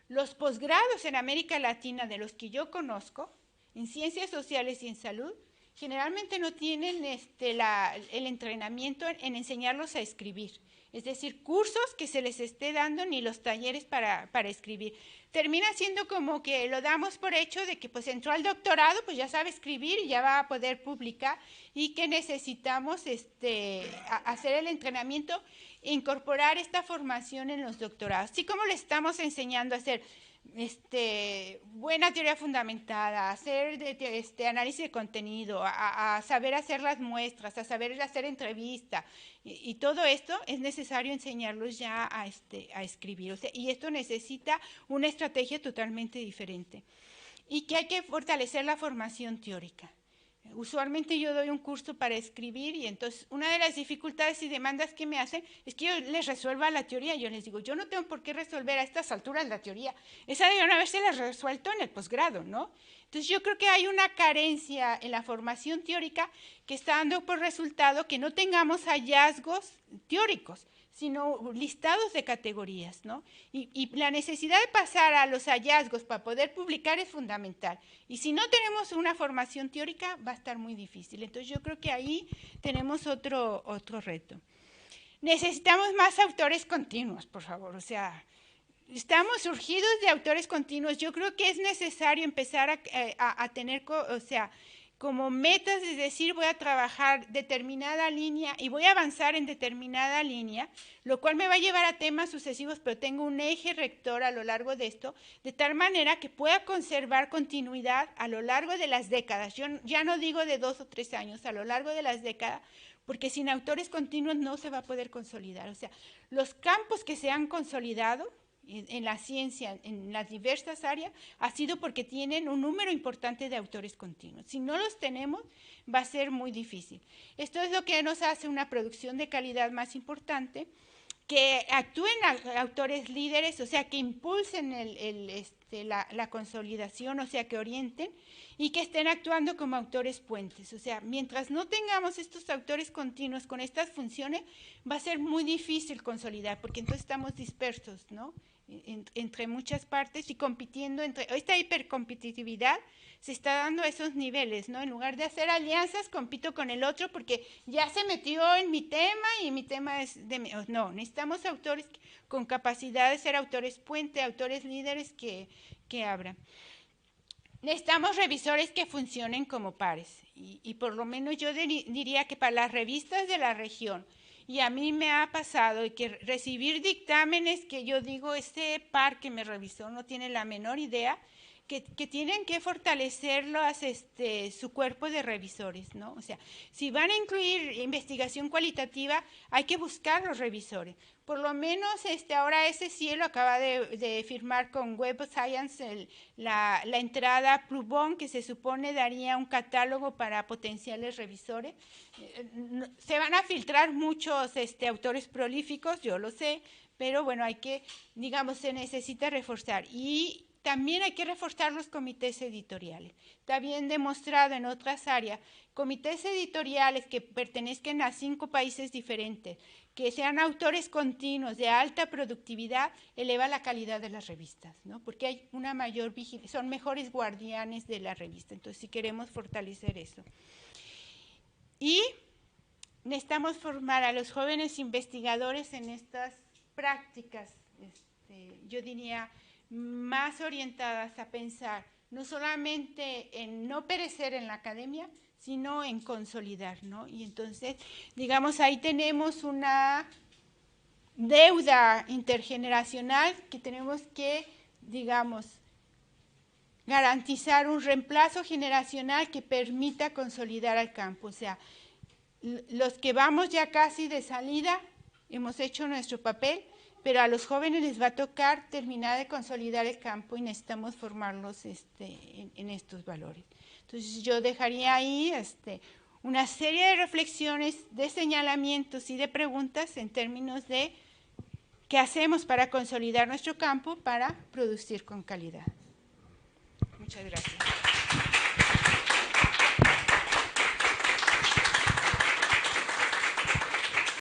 Speaker 2: los posgrados en América Latina de los que yo conozco, en ciencias sociales y en salud, generalmente no tienen el entrenamiento en enseñarlos a escribir. Es decir, cursos que se les esté dando ni los talleres para escribir. Termina siendo como que lo damos por hecho de que pues entró al doctorado, pues ya sabe escribir y ya va a poder publicar, y que necesitamos hacer el entrenamiento e incorporar esta formación en los doctorados. Así como le estamos enseñando a hacer buena teoría fundamentada, a hacer análisis de contenido, a saber hacer las muestras, a saber hacer entrevistas, y todo esto es necesario enseñarlos ya a escribir. O sea, y esto necesita una estrategia totalmente diferente. Y que hay que fortalecer la formación teórica. Usualmente yo doy un curso para escribir y entonces una de las dificultades y demandas que me hacen es que yo les resuelva la teoría. Yo les digo, yo no tengo por qué resolver a estas alturas la teoría. Esa debieron haberse la resuelto en el posgrado, ¿no? Entonces yo creo que hay una carencia en la formación teórica que está dando por resultado que no tengamos hallazgos teóricos, sino listados de categorías, ¿no? Y la necesidad de pasar a los hallazgos para poder publicar es fundamental. Y si no tenemos una formación teórica, va a estar muy difícil. Entonces yo creo que ahí tenemos otro reto. Necesitamos más autores continuos, por favor. O sea, estamos surgidos de autores continuos. Yo creo que es necesario empezar a tener, o sea, como metas, es decir, voy a trabajar determinada línea y voy a avanzar en determinada línea, lo cual me va a llevar a temas sucesivos, pero tengo un eje rector a lo largo de esto, de tal manera que pueda conservar continuidad a lo largo de las décadas. Yo ya no digo de 2 o 3 años, a lo largo de las décadas, porque sin autores continuos no se va a poder consolidar. O sea, los campos que se han consolidado en la ciencia, en las diversas áreas, ha sido porque tienen un número importante de autores continuos. Si no los tenemos, va a ser muy difícil. Esto es lo que nos hace una producción de calidad más importante, que actúen autores líderes, o sea, que impulsen la consolidación, o sea, que orienten, y que estén actuando como autores puentes. O sea, mientras no tengamos estos autores continuos con estas funciones, va a ser muy difícil consolidar, porque entonces estamos dispersos, ¿no? Entre muchas partes y compitiendo esta hipercompetitividad se está dando a esos niveles, ¿no? En lugar de hacer alianzas, compito con el otro porque ya se metió en mi tema y mi tema es no, necesitamos autores con capacidad de ser autores puente, autores líderes que abran. Necesitamos revisores que funcionen como pares y por lo menos yo diría que para las revistas de la región, y a mí me ha pasado que recibir dictámenes que yo digo, este par que me revisó no tiene la menor idea, que tienen que fortalecerlos su cuerpo de revisores, ¿no? O sea, si van a incluir investigación cualitativa, hay que buscar los revisores. Por lo menos ahora ese cielo acaba de firmar con Web of Science la entrada Plubon, que se supone daría un catálogo para potenciales revisores. Se van a filtrar muchos autores prolíficos, yo lo sé, pero bueno, hay que, digamos, se necesita reforzar. Y también hay que reforzar los comités editoriales. Está bien demostrado en otras áreas, comités editoriales que pertenezcan a 5 países diferentes, que sean autores continuos de alta productividad, eleva la calidad de las revistas, ¿no? Porque hay una mayor vigilancia, son mejores guardianes de la revista. Entonces, si queremos fortalecer eso. Y necesitamos formar a los jóvenes investigadores en estas prácticas, yo diría, más orientadas a pensar no solamente en no perecer en la academia, sino en consolidar, ¿no? Y entonces, digamos, ahí tenemos una deuda intergeneracional que tenemos que, digamos, garantizar un reemplazo generacional que permita consolidar al campo. O sea, los que vamos ya casi de salida, hemos hecho nuestro papel, pero a los jóvenes les va a tocar terminar de consolidar el campo y necesitamos formarlos en estos valores. Entonces yo dejaría ahí una serie de reflexiones, de señalamientos y de preguntas en términos de ¿Qué hacemos para consolidar nuestro campo para producir con calidad? Muchas gracias.